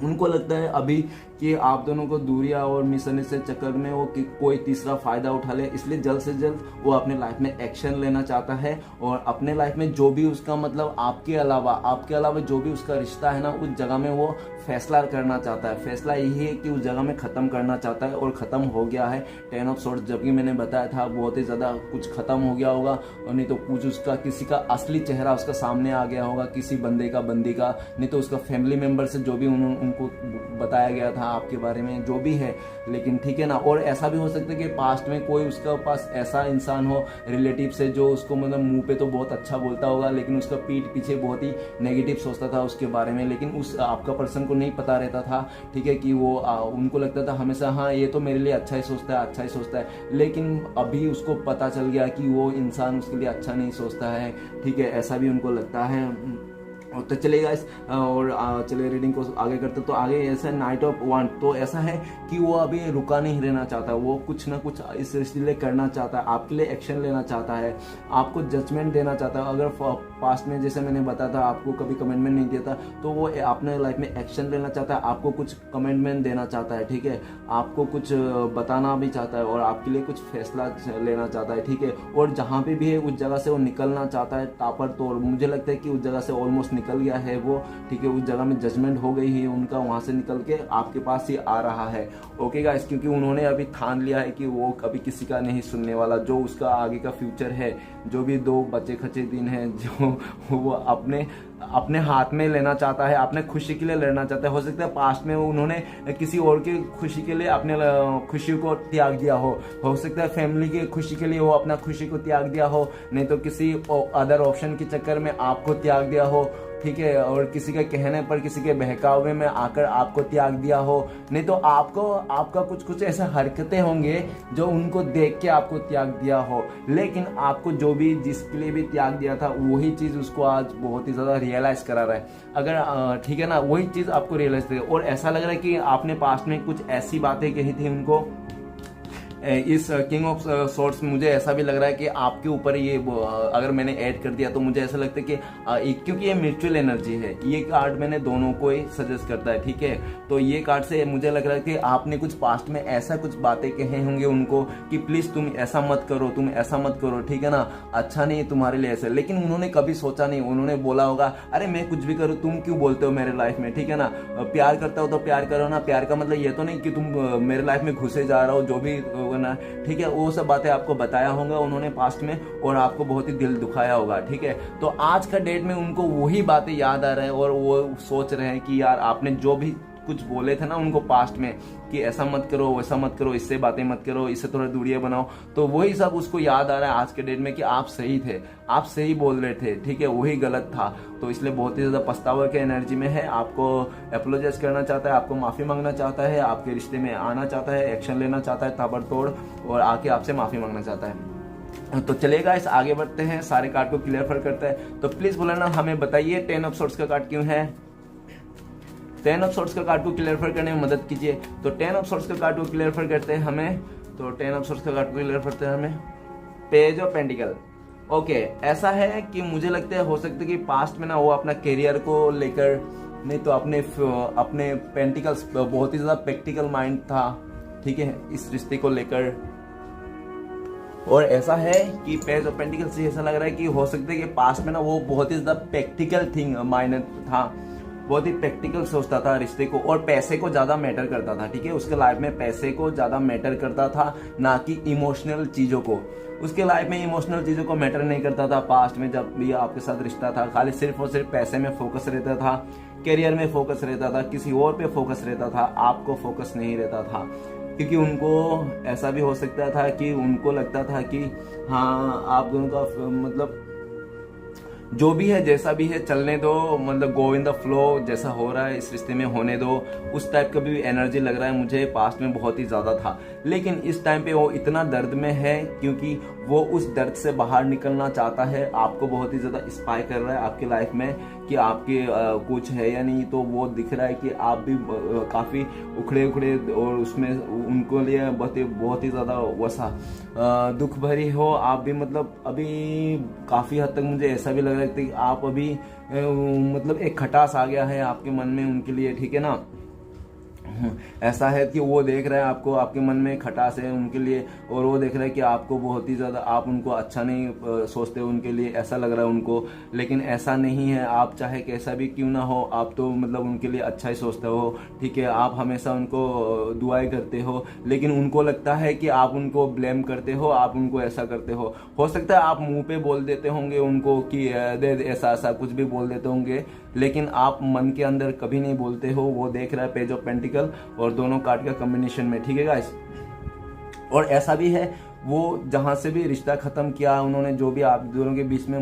उनको लगता है अभी कि आप दोनों को दूरियां और मिसअंडरस्टैंडिंग के चक्कर में वो कोई तीसरा फायदा उठा ले, इसलिए जल्द से जल्द वो अपने लाइफ में एक्शन लेना चाहता है और अपने लाइफ में जो भी उसका मतलब आपके अलावा जो भी उसका रिश्ता है ना, उस जगह में वो फैसला करना चाहता है। फैसला यही है कि उस जगह में ख़त्म करना चाहता है और ख़त्म हो गया है। 10 ऑफ सोर्ड्स, जबकि मैंने बताया था बहुत ही ज़्यादा कुछ ख़त्म हो गया होगा, और नहीं तो कुछ उसका किसी का असली चेहरा उसका सामने आ गया होगा, किसी बंदी का, नहीं तो उसका फैमिली मेम्बर से जो भी उनको बताया गया था आपके बारे में, जो भी है। लेकिन ठीक है ना। और ऐसा भी हो सकता है कि पास्ट में कोई उसका पास ऐसा इंसान हो रिलेटिव से, जो उसको मतलब मुंह पे तो बहुत अच्छा बोलता होगा, लेकिन उसका पीठ पीछे बहुत ही नेगेटिव सोचता था उसके बारे में, लेकिन उस आपका पर्सन को नहीं पता रहता था। ठीक है कि वो उनको लगता था हमेशा, हाँ ये तो मेरे लिए अच्छा ही सोचता है, लेकिन अभी उसको पता चल गया कि वो इंसान उसके लिए अच्छा नहीं सोचता है। ठीक है, ऐसा भी उनको लगता है। तो चलेगा और चलिए रीडिंग को आगे करते। तो आगे ऐसा नाइट ऑफ वांड, तो ऐसा है कि वो अभी रुका नहीं रहना चाहता, वो कुछ ना कुछ इस रिश्ते करना चाहता है, आपके लिए एक्शन लेना चाहता है, आपको जजमेंट देना चाहता है। अगर पास्ट में जैसे मैंने बताया था आपको कभी कमिटमेंट नहीं दिया था, तो वो अपने लाइफ में एक्शन लेना चाहता है, आपको कुछ कमिटमेंट देना चाहता है। ठीक है, आपको कुछ बताना भी चाहता है और आपके लिए कुछ फैसला लेना चाहता है। ठीक है, और जहाँ पे भी है उस जगह से वो निकलना चाहता है ताबड़तोड़। मुझे लगता है कि उस जगह से ऑलमोस्ट निकल गया है वो। ठीक है, उस जगह में जजमेंट हो गई है उनका, वहां से निकल के आपके पास ही आ रहा है। ओके गाइस, क्योंकि उन्होंने अभी ठान लिया है कि वो कभी किसी का नहीं सुनने वाला। जो उसका आगे का फ्यूचर है, जो भी 2 बचे खचे दिन है, जो वो अपने हाथ में लेना चाहता है, अपने खुशी के लिए लड़ना चाहता है। हो सकता है पास्ट में उन्होंने किसी और की खुशी के लिए अपने खुशी को त्याग दिया हो सकता है फैमिली की खुशी के लिए वो अपना खुशी को त्याग दिया हो, नहीं तो किसी अदर ऑप्शन के चक्कर में आपको त्याग दिया हो। ठीक है, और किसी के कहने पर, किसी के बहकावे में आकर आपको त्याग दिया हो, नहीं तो आपका कुछ ऐसे हरकतें होंगे जो उनको देख के आपको त्याग दिया हो, लेकिन आपको जो भी जिसके लिए भी त्याग दिया था वही चीज उसको आज बहुत ही ज्यादा रियलाइज करा रहा है। अगर ठीक है ना, वही चीज आपको रियलाइज करे और ऐसा लग रहा है कि आपने पास्ट में कुछ ऐसी बातें कही थी उनको। इस किंग ऑफ सॉर्ड्स में मुझे ऐसा भी लग रहा है कि आपके ऊपर ये अगर मैंने ऐड कर दिया तो मुझे ऐसा लगता है कि क्योंकि ये म्यूचुअल एनर्जी है, ये कार्ड मैंने दोनों को ही सजेस्ट करता है। ठीक है, तो ये कार्ड से मुझे लग रहा है कि आपने कुछ पास्ट में ऐसा कुछ बातें कहे होंगे उनको कि प्लीज तुम ऐसा मत करो। ठीक है ना, अच्छा नहीं तुम्हारे लिए ऐसा, लेकिन उन्होंने कभी सोचा नहीं। उन्होंने बोला होगा अरे मैं कुछ भी करूँ, तुम क्यों बोलते हो मेरे लाइफ में। ठीक है ना, प्यार करता हो तो प्यार करो ना। प्यार का मतलब ये तो नहीं कि तुम मेरे लाइफ में घुसे जा रहे हो, जो भी ना। ठीक है, वो सब बातें आपको बताया होगा उन्होंने पास्ट में और आपको बहुत ही दिल दुखाया होगा। ठीक है, तो आज का डेट में उनको वही बातें याद आ रहे हैं और वो सोच रहे हैं कि यार आपने जो भी कुछ बोले थे ना उनको पास्ट में कि ऐसा मत करो, वैसा मत करो, इससे बातें मत करो, इससे थोड़ा दूरियां बनाओ, तो वही सब उसको याद आ रहा है आज के डेट में कि आप सही थे, आप सही बोल रहे थे। ठीक है, वही गलत था। तो इसलिए बहुत ही ज्यादा पछतावा के एनर्जी में है, आपको अपोलोजाइज करना चाहता है, आपको माफी मांगना चाहता है, आपके रिश्ते में आना चाहता है, एक्शन लेना चाहता है ताबड़तोड़ और आके आपसे माफी मांगना चाहता है। तो चलेगा, इस आगे बढ़ते हैं, सारे कार्ड को क्लियर करते हैं। तो प्लीज बोला ना हमें बताइए 10 ऑफ सोर्ड्स का कार्ड क्यों है। 10 ऑफ सोर्ड्स का कार्ड को क्लियर करने में मदद कीजिए। तो 10 ऑफ सोर्ड्स का कार्ड को क्लियर करते हैं हमें, तो 10 ऑफ सोर्ड्स का कार्ड को क्लियर करते हैं हमें पेज ऑफ पेंटिकल। ओके, ऐसा है कि मुझे लगता है हो सकता है कि पास्ट में ना वो अपना करियर को लेकर, नहीं तो अपने पेंटिकल्स बहुत ही ज्यादा प्रैक्टिकल माइंड था। ठीक है, इस रिश्ते को लेकर। और ऐसा है कि पेज ऑफ पेंटिकल से ऐसा लग रहा है कि हो सकता है कि पास्ट में ना वो बहुत ही ज्यादा प्रैक्टिकल थिंग माइंड था। बहुत ही प्रैक्टिकल सोचता था रिश्ते को, और पैसे को ज्यादा मैटर करता था, ठीक है। उसके लाइफ में पैसे को ज्यादा मैटर करता था, ना कि इमोशनल चीजों को। उसके लाइफ में इमोशनल चीजों को मैटर नहीं करता था। पास्ट में जब भी आपके साथ रिश्ता था, खाली सिर्फ और सिर्फ पैसे में फोकस रहता था, करियर में फोकस रहता था, किसी और पे फोकस रहता था, आपको फोकस नहीं रहता था। क्योंकि उनको ऐसा भी हो सकता था कि उनको लगता था कि हाँ, आप दोनों का मतलब जो भी है जैसा भी है चलने दो, मतलब गो इन द फ्लो, जैसा हो रहा है इस रिश्ते में होने दो। उस टाइप का भी एनर्जी लग रहा है मुझे, पास्ट में बहुत ही ज्यादा था। लेकिन इस टाइम पे वो इतना दर्द में है क्योंकि वो उस दर्द से बाहर निकलना चाहता है। आपको बहुत ही ज्यादा इंस्पायर कर रहा है आपकी लाइफ में कि आपके कुछ है या नहीं, तो वो दिख रहा है कि आप भी काफी उखड़े उखड़े और उसमें उनको लिए बहुत ही ज्यादा वैसा दुख भरी हो आप भी। मतलब अभी काफी हद तक मुझे ऐसा भी लग रहा है कि आप अभी मतलब एक खटास आ गया है आपके मन में उनके लिए, ठीक है ना। ऐसा है कि वो देख रहा है आपको, आपके मन में खटास है उनके लिए, और वो देख रहा है कि आपको बहुत ही ज्यादा आप उनको अच्छा नहीं सोचते हो उनके लिए, ऐसा लग रहा है उनको। लेकिन ऐसा नहीं है, आप चाहे कैसा भी क्यों ना हो, आप तो मतलब उनके लिए अच्छा ही सोचते हो, ठीक है। आप हमेशा उनको दुआएं करते हो, लेकिन उनको लगता है कि आप उनको ब्लेम करते हो, आप उनको ऐसा करते हो सकता है आप मुंह पे बोल देते होंगे उनको कि दे ऐसा ऐसा कुछ भी बोल देते होंगे, लेकिन आप मन के अंदर कभी नहीं बोलते हो। वो देख रहा है पेज ऑफ पेंटिकल और दोनों कार्ड का कॉम्बिनेशन में, ठीक है गाइस। और ऐसा भी है, वो जहां से भी रिश्ता खत्म किया उन्होंने, जो भी आप दोनों के बीच में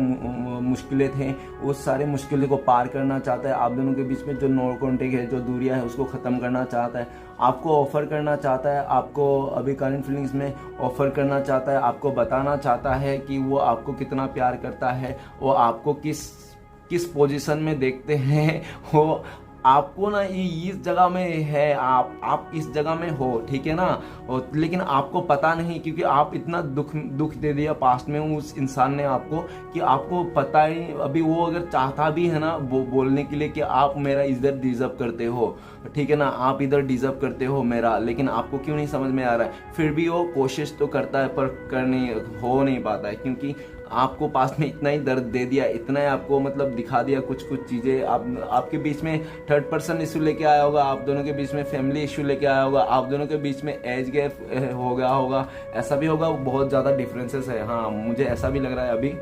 मुश्किलें थे, उस सारे मुश्किलों को पार करना चाहता है। आप दोनों के बीच में जो नो कॉन्टेक्ट है, जो दूरियां है, उसको खत्म करना चाहता है। आपको ऑफर करना चाहता है, आपको अभी करंट फीलिंग्स में ऑफर करना चाहता है, आपको बताना चाहता है कि वो आपको कितना प्यार करता है, वो आपको किस पोजीशन में देखते हैं, वो आपको ना ये इस जगह में है, आप इस जगह में हो, ठीक है ना। और लेकिन आपको पता नहीं, क्योंकि आप इतना दुख दे दिया पास्ट में उस इंसान ने आपको, कि आपको पता ही। अभी वो अगर चाहता भी है ना वो बोलने के लिए कि आप मेरा इज्जत डिजर्व करते हो, ठीक है ना, आप इधर डिजर्व करते हो मेरा, लेकिन आपको क्यों नहीं समझ में आ रहा है। फिर भी वो कोशिश तो करता है पर हो नहीं पाता है, क्योंकि आपको पास में इतना ही दर्द दे दिया, इतना ही आपको मतलब दिखा दिया कुछ चीजें। आपके बीच में थर्ड पर्सन इशू लेके आया होगा, आप दोनों के बीच में फैमिली इशू लेके आया होगा, आप दोनों के बीच में एज गैप हो गया होगा, ऐसा भी होगा। बहुत ज्यादा डिफरेंसेस है, हाँ मुझे ऐसा भी लग रहा है अभी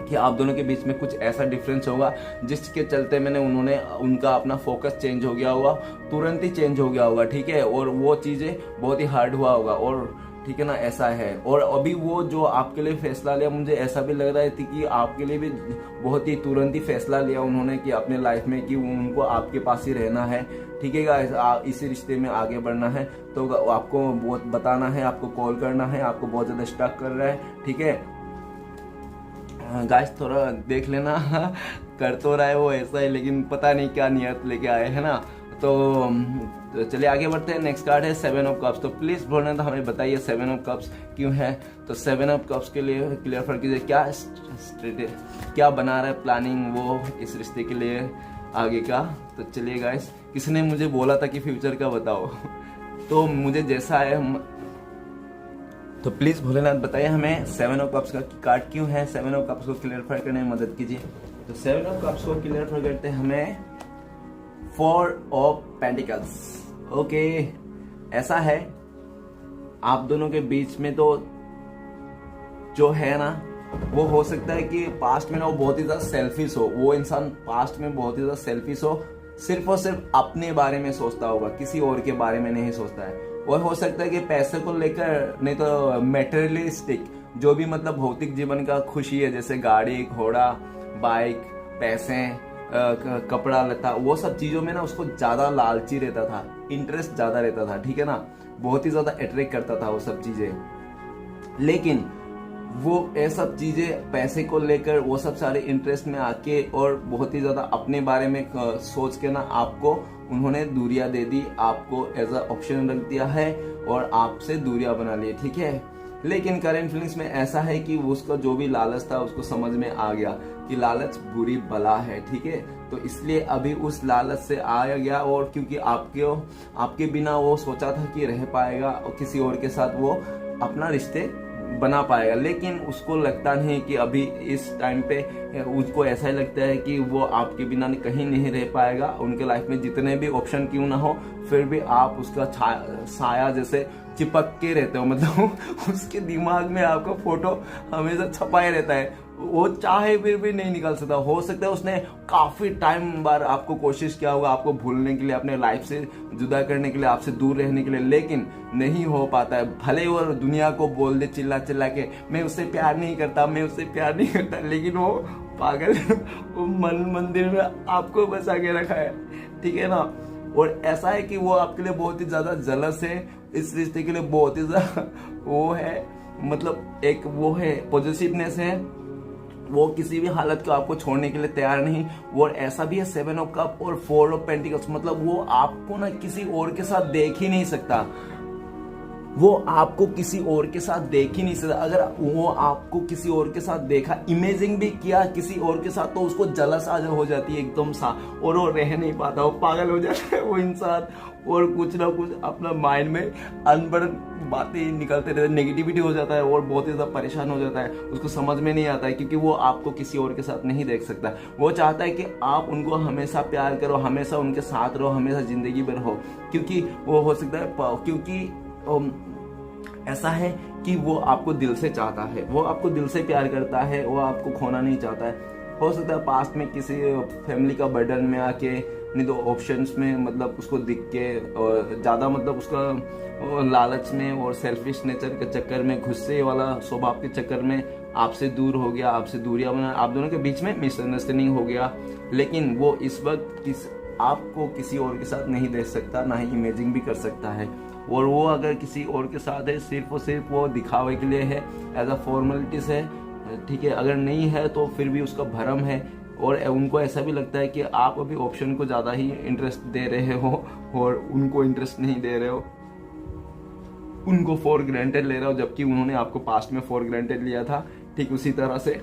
कि आप दोनों के बीच में कुछ ऐसा डिफरेंस होगा जिसके चलते उनका अपना फोकस चेंज हो गया होगा, तुरंत ही चेंज हो गया होगा, ठीक है। और वो चीजें बहुत ही हार्ड हुआ होगा, और ठीक है ना, ऐसा है। और अभी वो जो आपके लिए फैसला लिया, मुझे ऐसा भी लग रहा है कि आपके लिए भी बहुत ही तुरंत ही फैसला लिया उन्होंने कि अपने लाइफ में कि उनको आपके पास ही रहना है, ठीक है। इसी रिश्ते में आगे बढ़ना है, तो आपको बहुत बताना है, आपको कॉल करना है, आपको बहुत ज्यादा स्टक कर रहा है, ठीक है गाइस। थोड़ा देख लेना कर तो रहा है वो ऐसा ही, लेकिन पता नहीं क्या नियत लेके आए है ना। तो चलिए आगे बढ़ते हैं। नेक्स्ट कार्ड है 7 ऑफ कप्स। तो प्लीज बोलना तो हमें बताइए 7 ऑफ कप्स क्यों है। तो 7 ऑफ कप्स के लिए क्लियर कीजिए, क्या बना रहा है प्लानिंग वो इस रिश्ते के लिए आगे का। तो चलिए गाइस, किसी ने मुझे बोला था कि फ्यूचर का बताओ तो मुझे जैसा है, तो प्लीज भोलेनाथ बताइए हमें 7 ऑफ कप्स का कार्ड क्यों है। 7 ऑफ कप्स को क्लियरफाई करने में मदद कीजिए। तो 7 ऑफ कप्स को क्लियरफाई करते हैं हमें 4 ऑफ पेंटिकल्स। ओके, ऐसा है आप दोनों के बीच में तो जो है ना, वो हो सकता है कि पास्ट में ना वो बहुत ही ज्यादा सेल्फिश हो। वो इंसान पास्ट में बहुत ही ज्यादा सेल्फिश हो, सिर्फ और सिर्फ अपने बारे में सोचता होगा, किसी और के बारे में नहीं सोचता है। और हो सकता है कि पैसे को लेकर, नहीं तो मेटेरियलिस्टिक जो भी मतलब भौतिक जीवन का खुशी है, जैसे गाड़ी घोड़ा बाइक पैसे कपड़ा लता, वो सब चीजों में ना उसको ज्यादा लालची रहता था, इंटरेस्ट ज्यादा रहता था, ठीक है ना। बहुत ही ज्यादा अट्रैक्ट करता था वो सब चीजें। लेकिन वो ये सब चीजें पैसे को लेकर वो सब सारे इंटरेस्ट में आके और बहुत ही ज्यादा अपने बारे में सोच के ना आपको उन्होंने दूरियां दे दी, आपको एज अ ऑप्शन रख दिया है और आपसे दूरियां बना ली, ठीक है। लेकिन करंट फीलिंग्स में ऐसा है कि उसका जो भी लालच था उसको समझ में आ गया कि लालच बुरी बला है, ठीक है। तो इसलिए अभी उस लालच से आया गया, और क्योंकि आपके बिना वो सोचा था कि रह पाएगा और किसी और के साथ वो अपना रिश्ते बना पाएगा, लेकिन उसको लगता नहीं कि अभी इस टाइम पे उसको ऐसा ही लगता है कि वो आपके बिना कहीं नहीं रह पाएगा। उनके लाइफ में जितने भी ऑप्शन क्यों ना हो, फिर भी आप उसका साया जैसे चिपक के रहते हो, मतलब उसके दिमाग में आपका फोटो हमेशा छपा ही रहता है। वो चाहे फिर भी नहीं निकल सकता। हो सकता है उसने काफी टाइम बार आपको कोशिश किया होगा आपको भूलने के लिए, अपने लाइफ से जुदा करने के लिए, आपसे दूर रहने के लिए, लेकिन नहीं हो पाता है। भले वो दुनिया को बोल दे चिल्ला चिल्ला के मैं उससे प्यार नहीं करता, मैं उससे प्यार नहीं करता, लेकिन वो पागल वो मंदिर में आपको बसा के रखा है, ठीक है ना। और ऐसा है कि वो आपके लिए बहुत ही ज्यादा जलस है, इस रिश्ते के लिए बहुत ही ज्यादा वो है, मतलब एक वो है पॉजिटिवनेस है, वो किसी भी हालत को आपको छोड़ने के लिए तैयार नहीं। और ऐसा भी है 7 ऑफ कप और 4 ऑफ पेंटिकल्स, मतलब वो आपको ना किसी और के साथ देख ही नहीं सकता, वो आपको किसी और के साथ देख ही नहीं सकता। अगर वो आपको किसी और के साथ देखा, इमेजिंग भी किया किसी और के साथ, तो उसको जलस आ हो जाती है एकदम सा, और वो रह नहीं पाता, वो पागल हो जाता है वो इंसान, और कुछ ना कुछ अपना माइंड में अनबढ़ बातें निकलते रहते, नेगेटिविटी हो जाता है और बहुत ही ज्यादा परेशान हो जाता है। उसको समझ में नहीं आता है क्योंकि वो आपको किसी और के साथ नहीं देख सकता। वो चाहता है कि आप उनको हमेशा प्यार करो, हमेशा उनके साथ रहो, हमेशा जिंदगी भर हो, क्योंकि वो हो सकता है क्योंकि ऐसा है कि वो आपको दिल से चाहता है, वो आपको दिल से प्यार करता है, वो आपको खोना नहीं चाहता है। हो सकता है पास्ट में किसी फैमिली का बर्डन में आके, नहीं तो ऑप्शंस में, मतलब उसको दिख के और ज़्यादा मतलब उसका लालच में और सेल्फिश नेचर के चक्कर में, गुस्से वाला स्वभाव के चक्कर में आपसे दूर हो गया, आपसे दूरियां बना, आप दोनों के बीच में मिसअंडरस्टैंडिंग हो गया। लेकिन वो इस वक्त आपको किसी और के साथ नहीं देख सकता, ना ही इमेजिंग भी कर सकता है। और वो अगर किसी और के साथ है सिर्फ और सिर्फ वो दिखावे के लिए है, एज अ फॉर्मेलिटीज है, ठीक है। अगर नहीं है तो फिर भी उसका भरम है, और उनको ऐसा भी लगता है कि आप अभी ऑप्शन को ज़्यादा ही इंटरेस्ट दे रहे हो और उनको इंटरेस्ट नहीं दे रहे हो, उनको फॉर ग्रांटेड ले रहे हो, जबकि उन्होंने आपको पास्ट में फॉर ग्रांटेड लिया था, ठीक उसी तरह से,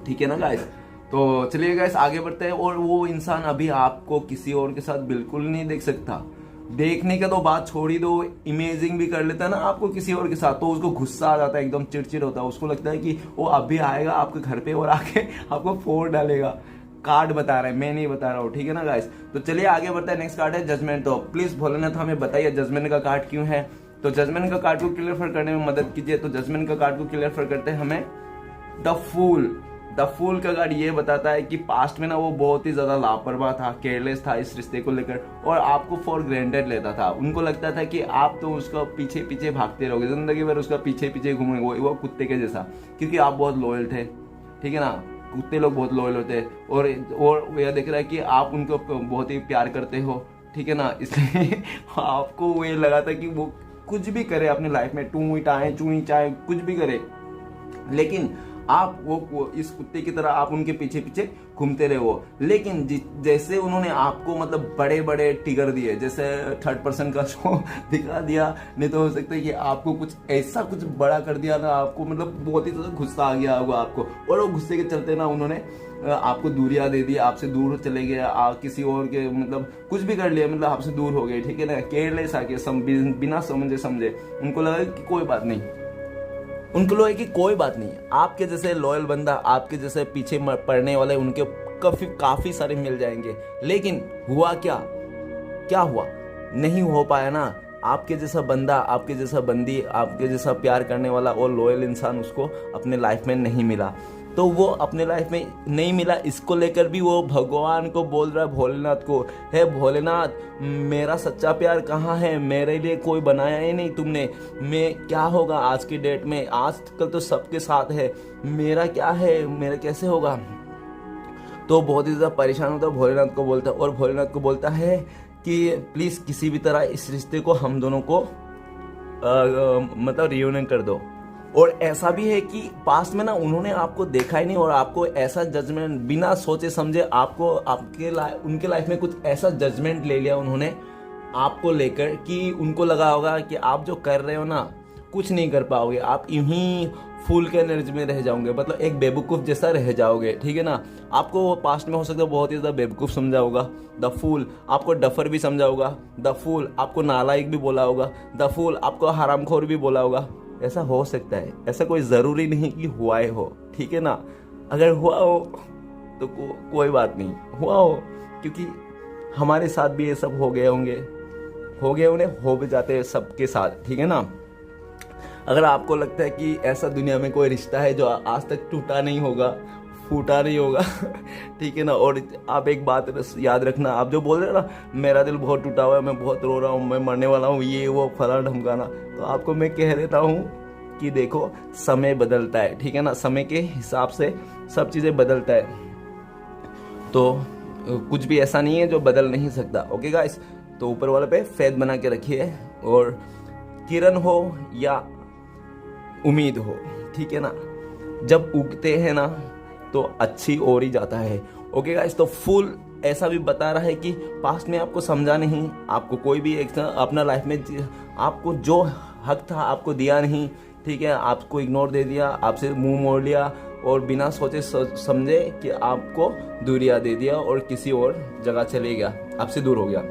ठीक है ना गाइस। तो चलिए गाइस आगे बढ़ते हैं। और वो इंसान अभी आपको किसी और के साथ बिल्कुल नहीं देख सकता, देखने का तो बात छोड़ ही दो, इमेजिंग भी कर लेता है ना आपको किसी और के साथ, तो उसको गुस्सा आ जाता है, एकदम चिड़चिड़ होता है। उसको लगता है कि वो अभी आएगा आपके घर पे और आके आपको फोड़ डालेगा। कार्ड बता रहा है, मैं नहीं बता रहा हूँ, ठीक है ना गाइस। तो चलिए आगे बढ़ते हैं। नेक्स्ट कार्ड है जजमेंट। तो प्लीज भोलेनाथ हमें बताइए जजमेंट का कार्ड क्यों है। तो जजमेंट का कार्ड को क्लियर करने में मदद कीजिए। तो जजमेंट का कार्ड को क्लियर करते हैं हमें द फूल। द फूल का कार्ड ये बताता है कि पास्ट में ना वो बहुत ही ज्यादा लापरवाह था, केयरलेस था इस रिश्ते को लेकर, और आपको फॉर ग्रांटेड लेता था। उनको लगता था कि आप तो उसका पीछे पीछे भागते रहोगे, जिंदगी भर उसका पीछे पीछे घूमेंगे, वो कुत्ते के जैसा, क्योंकि आप बहुत लॉयल थे, ठीक है ना। कुत्ते लोग बहुत लॉयल होते हैं, और यह देख रहा है कि आप उनको बहुत ही प्यार करते हो, ठीक है ना। इसलिए आपको वो ये लगा था कि वो कुछ भी करे अपनी लाइफ में, टू टाए चूई चाहे कुछ भी करे, लेकिन आप वो इस कुत्ते की तरह आप उनके पीछे पीछे घूमते रहे हो। लेकिन जैसे उन्होंने आपको मतलब बड़े बड़े टिगर दिए, जैसे थर्ड पर्सन का शो दिखा दिया, नहीं तो हो सकता है कि आपको कुछ ऐसा कुछ बड़ा कर दिया ना, आपको मतलब बहुत ही ज्यादा गुस्सा आ गया होगा आपको, और वो गुस्से के चलते ना उन्होंने आपको दूरियां दे दी, आपसे दूर चले गए, किसी और के मतलब कुछ भी कर लिया, मतलब आपसे दूर हो गए, ठीक है ना। केयरलेस आके बिना समझे उनको लगा कि कोई बात नहीं, उनको लगा कि कोई बात नहीं, आपके जैसे लॉयल बंदा, आपके जैसे पीछे पड़ने वाले उनके काफी सारे मिल जाएंगे। लेकिन हुआ क्या हुआ, नहीं हो पाया ना। आपके जैसा बंदा, आपके जैसा बंदी, आपके जैसा प्यार करने वाला और लॉयल इंसान उसको अपने लाइफ में नहीं मिला। तो वो अपने लाइफ में नहीं मिला, इसको लेकर भी वो भगवान को बोल रहा है, भोलेनाथ को, हे भोलेनाथ मेरा सच्चा प्यार कहाँ है, मेरे लिए कोई बनाया ही नहीं तुमने, मैं क्या होगा आज की डेट में, आजकल तो सबके साथ है, मेरा क्या है, मेरा कैसे होगा। तो बहुत ही ज़्यादा परेशान होता है, भोलेनाथ को बोलता है, और भोलेनाथ को बोलता है कि प्लीज़ किसी भी तरह इस रिश्ते को हम दोनों को मतलब रियूनियन कर दो। और ऐसा भी है कि पास्ट में ना उन्होंने आपको देखा ही नहीं, और आपको ऐसा जजमेंट बिना सोचे समझे आपको उनके लाइफ में कुछ ऐसा जजमेंट ले लिया उन्होंने आपको लेकर कि उनको लगा होगा कि आप जो कर रहे हो ना कुछ नहीं कर पाओगे, आप यूं ही फूल के एनर्जी में रह जाओगे, मतलब एक बेवकूफ़ जैसा रह जाओगे, ठीक है ना। आपको पास्ट में हो सकता है बहुत ही ज़्यादा बेवकूफ़ समझा होगा द फूल, आपको डफर भी समझा होगा द फूल, आपको नालायक भी बोला होगा द फूल, आपको हरामखोर भी बोला होगा ऐसा हो सकता है, ऐसा कोई ज़रूरी नहीं कि हुआ ही हो, ठीक है ना। अगर हुआ हो तो कोई बात नहीं, हुआ हो, क्योंकि हमारे साथ भी ये सब हो गए होंगे, हो भी जाते हैं सबके साथ, ठीक है ना। अगर आपको लगता है कि ऐसा दुनिया में कोई रिश्ता है जो आज तक टूटा नहीं होगा, फूटा नहीं होगा ठीक है ना, और आप एक बात याद रखना, आप जो बोल रहे हो ना मेरा दिल बहुत टूटा हुआ है, मैं बहुत रो रहा हूँ, मैं मरने वाला हूँ, ये वो फलाना ढमकाना, तो आपको मैं कह देता हूँ कि देखो समय बदलता है, ठीक है ना, समय के हिसाब से सब चीज़ें बदलता है, तो कुछ भी ऐसा नहीं है जो बदल नहीं सकता। ओके गाइस, तो ऊपर वाले पे फेथ बना के रखिए, और किरण हो या उम्मीद हो, ठीक है ना, जब उगते हैं ना तो अच्छी ओर ही जाता है। ओके गाइस, तो फुल ऐसा भी बता रहा है कि पास्ट में आपको समझा नहीं, आपको कोई भी एक अपना लाइफ में आपको जो हक था आपको दिया नहीं, ठीक है, आपको इग्नोर दे दिया, आपसे मुंह मोड़ लिया, और बिना सोचे समझे कि आपको दूरिया दे दिया और किसी और जगह चले गया, आपसे दूर हो गया।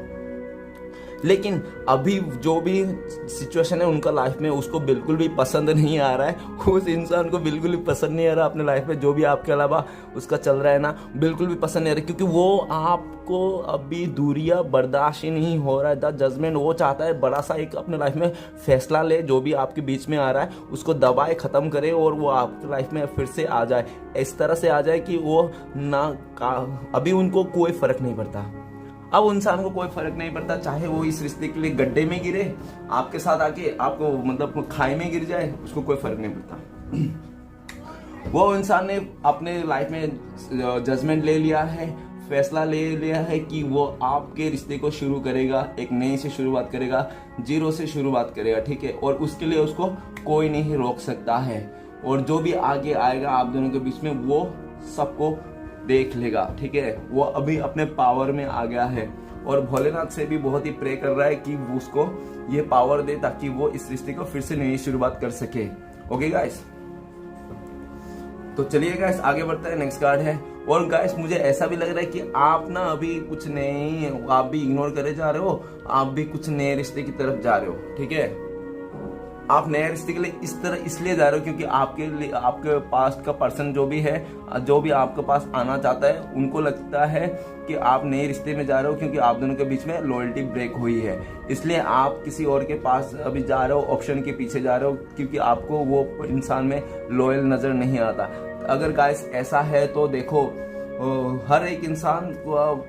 लेकिन अभी जो भी सिचुएशन है उनका लाइफ में उसको बिल्कुल भी पसंद नहीं आ रहा है, उस इंसान को बिल्कुल भी पसंद नहीं आ रहा अपने लाइफ में जो भी आपके अलावा उसका चल रहा है ना, बिल्कुल भी पसंद नहीं आ रहा, क्योंकि वो आपको अभी दूरिया बर्दाश्त ही नहीं हो रहा है। द जजमेंट, वो चाहता है बड़ा सा एक अपने लाइफ में फैसला ले, जो भी आपके बीच में आ रहा है उसको दबाए, ख़त्म करे, और वो आपकी लाइफ में फिर से आ जाए, इस तरह से आ जाए कि वो ना अभी उनको कोई फ़र्क नहीं पड़ता। अब इंसान को कोई फर्क नहीं पड़ता, चाहे वो इस रिश्ते के लिए गड्ढे में गिरे, आपके साथ आके आपको मतलब खाई में गिर जाए, उसको कोई फर्क नहीं पड़ता। वो इंसान ने अपने लाइफ में जजमेंट ले लिया है, फैसला ले लिया है कि वो आपके रिश्ते को शुरू करेगा, एक नए से शुरुआत करेगा, जीरो से शुरुआत करेगा, ठीक है, और उसके लिए उसको कोई नहीं रोक सकता है, और जो भी आगे आएगा आप दोनों के बीच में वो सबको देख लेगा, ठीक है। वो अभी अपने पावर में आ गया है, और भोलेनाथ से भी बहुत ही प्रे कर रहा है कि वो उसको ये पावर दे ताकि वो इस रिश्ते को फिर से नई शुरुआत कर सके। ओके गाइस, तो चलिए गाइस आगे बढ़ते हैं, नेक्स्ट कार्ड है। और गाइस मुझे ऐसा भी लग रहा है कि आप ना अभी कुछ नए, आप भी इग्नोर करे जा रहे हो, आप भी कुछ नए रिश्ते की तरफ जा रहे हो, ठीक है। आप नए रिश्ते के लिए इस तरह इसलिए जा रहे हो क्योंकि आपके लिए आपके पास का पर्सन जो भी है, जो भी आपके पास आना चाहता है, उनको लगता है कि आप नए रिश्ते में जा रहे हो क्योंकि आप दोनों के बीच में लॉयल्टी ब्रेक हुई है, इसलिए आप किसी और के पास अभी जा रहे हो, ऑप्शन के पीछे जा रहे हो, क्योंकि आपको वो इंसान में लॉयल नजर नहीं आता। अगर गाइस ऐसा है तो देखो, हर एक इंसान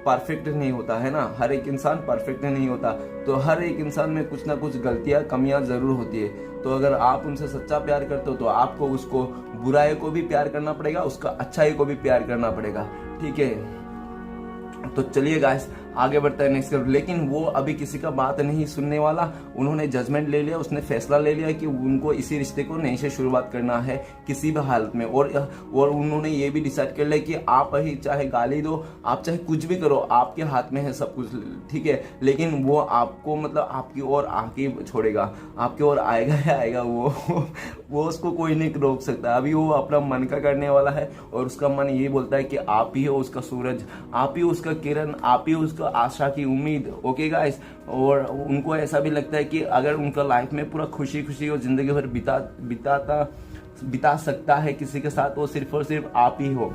परफेक्ट नहीं होता है ना, हर एक इंसान परफेक्ट नहीं होता, तो हर एक इंसान में कुछ ना कुछ गलतियां, कमियां जरूर होती है। तो अगर आप उनसे सच्चा प्यार करते हो तो आपको उसको बुराई को भी प्यार करना पड़ेगा, उसका अच्छाई को भी प्यार करना पड़ेगा, ठीक है। तो चलिए गाइस आगे बढ़ता है नेक्स्ट। लेकिन वो अभी किसी का बात नहीं सुनने वाला, उन्होंने जजमेंट ले लिया, उसने फैसला ले लिया कि उनको इसी रिश्ते को नए से शुरुआत करना है किसी भी हालत में, और उन्होंने ये भी डिसाइड कर लिया कि आप ही चाहे गाली दो, आप चाहे कुछ भी करो, आपके हाथ में है सब कुछ, ठीक है, लेकिन वो आपको मतलब आपकी ओर आके छोड़ेगा, आपकी ओर आएगा ही आएगा, वो उसको कोई नहीं रोक सकता। अभी वो अपना मन का करने वाला है, और उसका मन ये बोलता है कि आप ही हो उसका सूरज, आप ही उसका किरण, आप ही उसका आशा की उम्मीद। ओके गाइस, और उनको ऐसा भी लगता है कि अगर उनका लाइफ में पूरा खुशी खुशी और जिंदगी भर बिता सकता है किसी के साथ, वो सिर्फ और सिर्फ आप ही हो,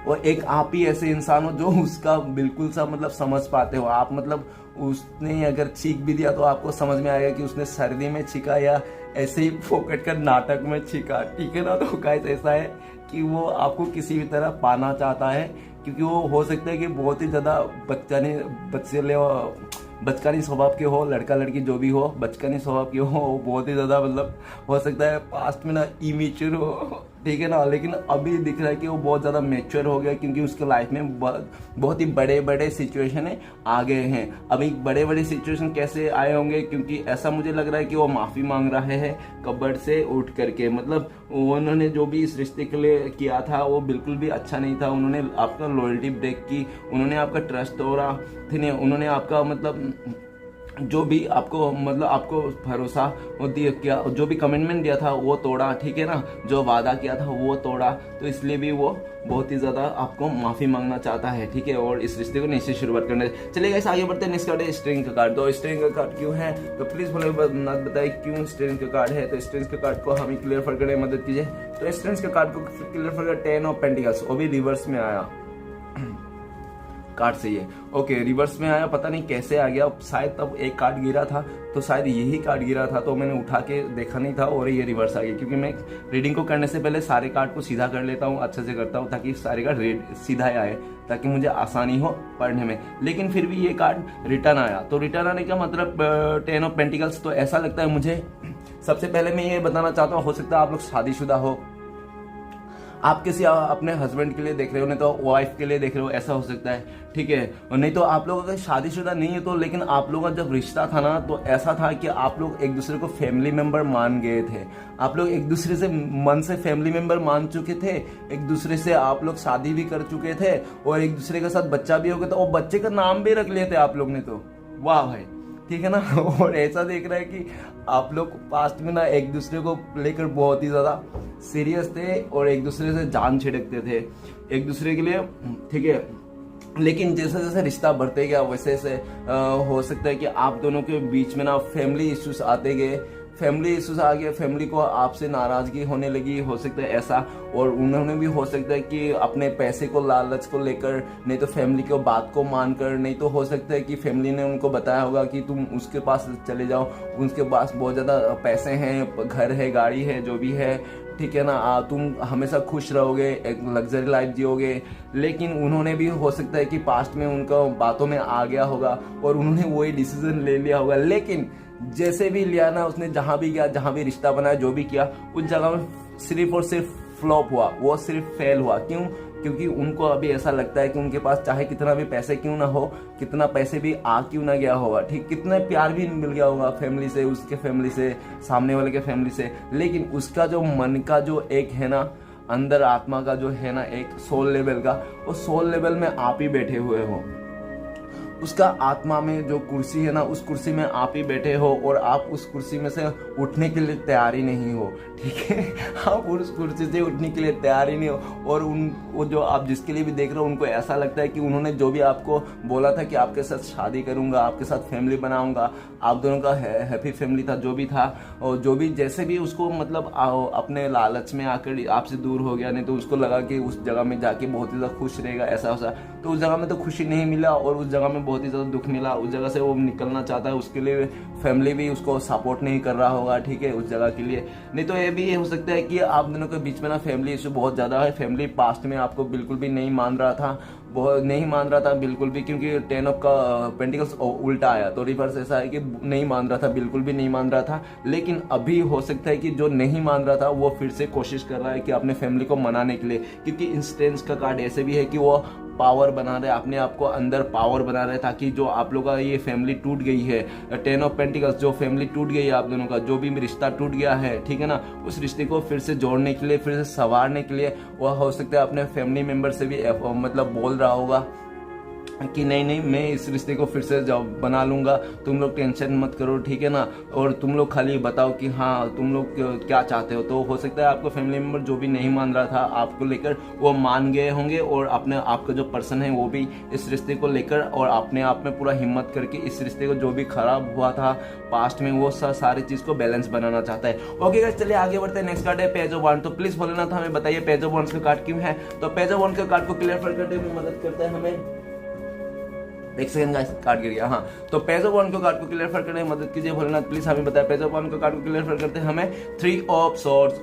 और एक आप ही ऐसे इंसान हो जो उसका बिल्कुल सा मतलब समझ पाते हो आप, मतलब उसने अगर छींक भी दिया तो आपको समझ में आएगा कि उसने सर्दी में छींका या ऐसे ही फोकट कर नाटक में छींका, ठीक है ना। तो गाइस ऐसा है कि वो आपको किसी भी तरह पाना चाहता है, क्योंकि वो हो सकता है कि बहुत ही ज़्यादा बचकानी स्वभाव के हो, लड़का लड़की जो भी हो बचकानी स्वभाव के हो, बहुत ही ज़्यादा मतलब हो सकता है पास्ट में ना इमेच्योर हो, ठीक है ना, लेकिन अभी दिख रहा है कि वो बहुत ज़्यादा मैच्योर हो गया, क्योंकि उसके लाइफ में बहुत ही बड़े बड़े सिचुएशन आ गए हैं। अभी बड़े बड़े सिचुएशन कैसे आए होंगे, क्योंकि ऐसा मुझे लग रहा है कि वो माफ़ी मांग रहे हैं कब्बड़ से उठ करके, मतलब उन्होंने जो भी इस रिश्ते के लिए किया था वो बिल्कुल भी अच्छा नहीं था, उन्होंने आपका लॉयल्टी ब्रेक की, उन्होंने आपका ट्रस्ट तोड़ा, उन्होंने आपका मतलब जो भी आपको मतलब आपको भरोसा वो दिया किया, जो भी कमिटमेंट दिया था वो तोड़ा, ठीक है ना, जो वादा किया था वो तोड़ा, तो इसलिए भी वो बहुत ही ज़्यादा आपको माफ़ी मांगना चाहता है, ठीक है, और इस रिश्ते को नई से शुरुआत करने। चलिए गाइस आगे बढ़ते हैं। नेक्स्ट कार्ड है स्ट्रिंग का कार्ड। तो स्ट्रिंग का कार्ड क्यों है, तो प्लीज़ मुझे बताइए क्यों स्ट्रिंग का कार्ड है। तो स्ट्रिंग का कार्ड को हमें क्लियर करने में मदद कीजिए। तो स्ट्रिंग का कार्ड को क्लियर कर 10 ऑफ पेंटिकल्स, वो भी रिवर्स में आया कार्ड से ये, ओके रिवर्स में आया, पता नहीं कैसे आ गया, शायद तब एक कार्ड गिरा था, तो शायद यही कार्ड गिरा था, तो मैंने उठा के देखा नहीं था और ये रिवर्स आ गया। क्योंकि मैं रीडिंग को करने से पहले सारे कार्ड को सीधा कर लेता हूँ, अच्छे से करता हूँ, ताकि सारे कार्ड सीधा आए, ताकि मुझे आसानी हो पढ़ने में। लेकिन फिर भी ये कार्ड रिटर्न आया, तो रिटर्न आने का मतलब 10 ऑफ पेंटिकल्स, तो ऐसा लगता है मुझे। सबसे पहले मैं ये बताना चाहता हूँ, हो सकता है आप लोग शादीशुदा हो, आप किसी अपने हस्बैंड के लिए देख रहे हो, नहीं तो वाइफ के लिए देख रहे हो, ऐसा हो सकता है, ठीक है। और नहीं तो आप लोग अगर शादीशुदा नहीं है तो, लेकिन आप लोगों का जब रिश्ता था ना, तो ऐसा था कि आप लोग एक दूसरे को फैमिली मेंबर मान गए थे, आप लोग एक दूसरे से मन से फैमिली मेंबर मान चुके थे, एक दूसरे से आप लोग शादी भी कर चुके थे और एक दूसरे के साथ बच्चा भी हो गया था, और बच्चे का नाम भी रख लिए थे आप लोग ने, तो वाह भाई, ठीक है ना। और ऐसा देख रहा है कि आप लोग पास्ट में ना एक दूसरे को लेकर बहुत ही ज़्यादा सीरियस थे और एक दूसरे से जान छिड़कते थे एक दूसरे के लिए, ठीक है। लेकिन जैसे जैसे रिश्ता बढ़ते गया वैसे वैसे हो सकता है कि आप दोनों के बीच में ना फैमिली इश्यूज आते गए, फैमिली इश्यूज आ गया, फैमिली को आपसे नाराजगी होने लगी, हो सकता है ऐसा। और उन्होंने भी हो सकता है कि अपने पैसे को लालच को लेकर, नहीं तो फैमिली को बात को मानकर, नहीं तो हो सकता है कि फैमिली ने उनको बताया होगा कि तुम उसके पास चले जाओ, उसके पास बहुत ज़्यादा पैसे हैं, घर है, गाड़ी है, जो भी है, ठीक है ना, तुम हमेशा खुश रहोगे, एक लग्जरी लाइफ जियोगे। लेकिन उन्होंने भी हो सकता है कि पास्ट में उनका बातों में आ गया होगा और उन्होंने वही डिसीजन ले लिया होगा। लेकिन जैसे भी लिया ना, उसने जहां भी गया, जहां भी रिश्ता बनाया, जो भी किया, उस जगह में सिर्फ और सिर्फ फ्लॉप हुआ, वो सिर्फ फेल हुआ। क्यों? क्योंकि उनको अभी ऐसा लगता है कि उनके पास चाहे कितना भी पैसे क्यों ना हो, कितना पैसे भी आ क्यों ना गया होगा, ठीक, कितना प्यार भी मिल गया होगा फैमिली से, उसके फैमिली से, सामने वाले के फैमिली से, लेकिन उसका जो मन का जो एक है ना, अंदर आत्मा का जो है ना एक सोल लेवल का, वो सोल लेवल में आप ही बैठे हुए हो। उसका आत्मा में जो कुर्सी है ना, उस कुर्सी में आप ही बैठे हो और आप उस कुर्सी में से उठने के लिए तैयार ही नहीं हो, ठीक है। आप उस कुर्सी से उठने के लिए तैयार ही नहीं हो। और वो जो आप जिसके लिए भी देख रहे हो, उनको ऐसा लगता है कि उन्होंने जो भी आपको बोला था कि आपके साथ शादी करूंगा, आपके साथ फैमिली बनाऊंगा, आप दोनों का हैप्पी फैमिली था, जो भी था, और जो भी जैसे भी उसको मतलब अपने लालच में आकर आपसे दूर हो गया, नहीं तो उसको लगा कि उस जगह में जाके बहुत ही ज़्यादा खुश रहेगा, ऐसा वैसा, तो उस जगह में तो खुशी नहीं मिला और उस जगह में बहुत ही ज़्यादा दुख मिला। उस जगह से वो निकलना चाहता है, उसके लिए फैमिली भी उसको सपोर्ट नहीं कर रहा होगा, ठीक है, उस जगह के लिए। नहीं तो ये भी हो सकता है कि आप दोनों के बीच में ना फैमिली इशू बहुत ज़्यादा है, फैमिली पास्ट में आपको बिल्कुल भी नहीं मान रहा था, बहुत नहीं मान रहा था बिल्कुल भी, क्योंकि 10 ऑफ का पेंटिकल्स उल्टा आया, तो रिवर्स ऐसा है कि नहीं मान रहा था, बिल्कुल भी नहीं मान रहा था। लेकिन अभी हो सकता है कि जो नहीं मान रहा था वो फिर से कोशिश कर रहा है कि अपने फैमिली को मनाने के लिए, क्योंकि इंस्टेंस का कार्ड ऐसे भी है कि वो पावर बना रहे, अपने आप को अंदर पावर बना रहे, ताकि जो आप लोगों का ये फैमिली टूट गई है, 10 ऑफ पेंटिकल्स, जो फैमिली टूट गई है आप दोनों का, जो भी रिश्ता टूट गया है, ठीक है ना, उस रिश्ते को फिर से जोड़ने के लिए, फिर से संवारने के लिए, वह हो सकता है अपने फैमिली मेंबर से भी मतलब बोल रहा होगा कि नहीं मैं इस रिश्ते को फिर से बना लूंगा, तुम लोग टेंशन मत करो, ठीक है ना, और तुम लोग खाली बताओ कि हाँ तुम लोग क्या चाहते हो। तो हो सकता है आपको फैमिली मेंबर जो भी नहीं मान रहा था आपको लेकर, वो मान गए होंगे, और अपने आपका जो पर्सन है वो भी इस रिश्ते को लेकर और अपने आप में पूरा हिम्मत करके इस रिश्ते को जो भी खराब हुआ था पास्ट में, वो सारी चीज को बैलेंस बनाना चाहता है। ओके गाइस, चलिए आगे बढ़ते हैं। नेक्स्ट कार्ड है पेज ऑफ वांड। तो प्लीज भोलेनाथ हमें बताइए पेज ऑफ वांड का कार्ड क्यों है। तो पेज ऑफ वांड का कार्ड को क्लियर करने में मदद करता है हमें, एक सेकंड गाइस, कार्ड गिर गया, हाँ। तो पेज ऑफ वांड को कार्ड को क्लियर करने में मदद कीजिए भोलेनाथ, प्लीज हमें बताया पेज ऑफ वांड को कार्ड को क्लियर करते हैं हमें 3 ऑफ सॉर्ड्स।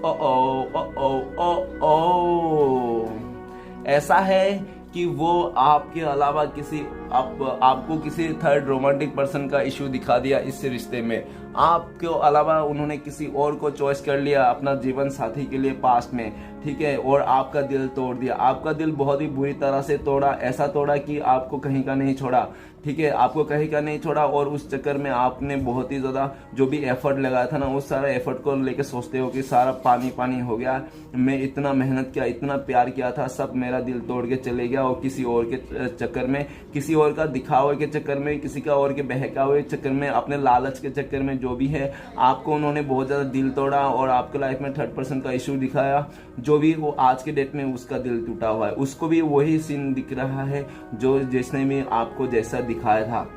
ऐसा है कि वो आपके अलावा किसी आपको किसी थर्ड रोमांटिक पर्सन का इश्यू दिखा दिया इस रिश्ते में, आपके अलावा उन्होंने किसी और को चॉइस कर लिया अपना जीवन साथी के लिए पास्ट में, ठीक है, और आपका दिल तोड़ दिया, आपका दिल बहुत ही बुरी तरह से तोड़ा, ऐसा तोड़ा कि आपको कहीं का नहीं छोड़ा, ठीक है, आपको कहीं का नहीं छोड़ा। और उस चक्कर में आपने बहुत ही ज्यादा जो भी एफर्ट लगाया था ना, उस सारा एफर्ट को लेके सोचते हो कि सारा पानी पानी हो गया, मैं इतना मेहनत किया, इतना प्यार किया था, सब मेरा दिल तोड़ के चले गया और किसी और के चक्कर में किसी और का दिखावे के चक्कर में, किसी का और के बहकावे के चक्कर में, अपने लालच के चक्कर में जो भी है आपको उन्होंने बहुत ज़्यादा दिल तोड़ा और आपके लाइफ में 3rd पर्सन का इशू दिखाया। जो भी वो आज के डेट में उसका दिल टूटा हुआ है, उसको भी वही सीन दिख रहा है जो जिसने भी आपको जैसा दिखाया था।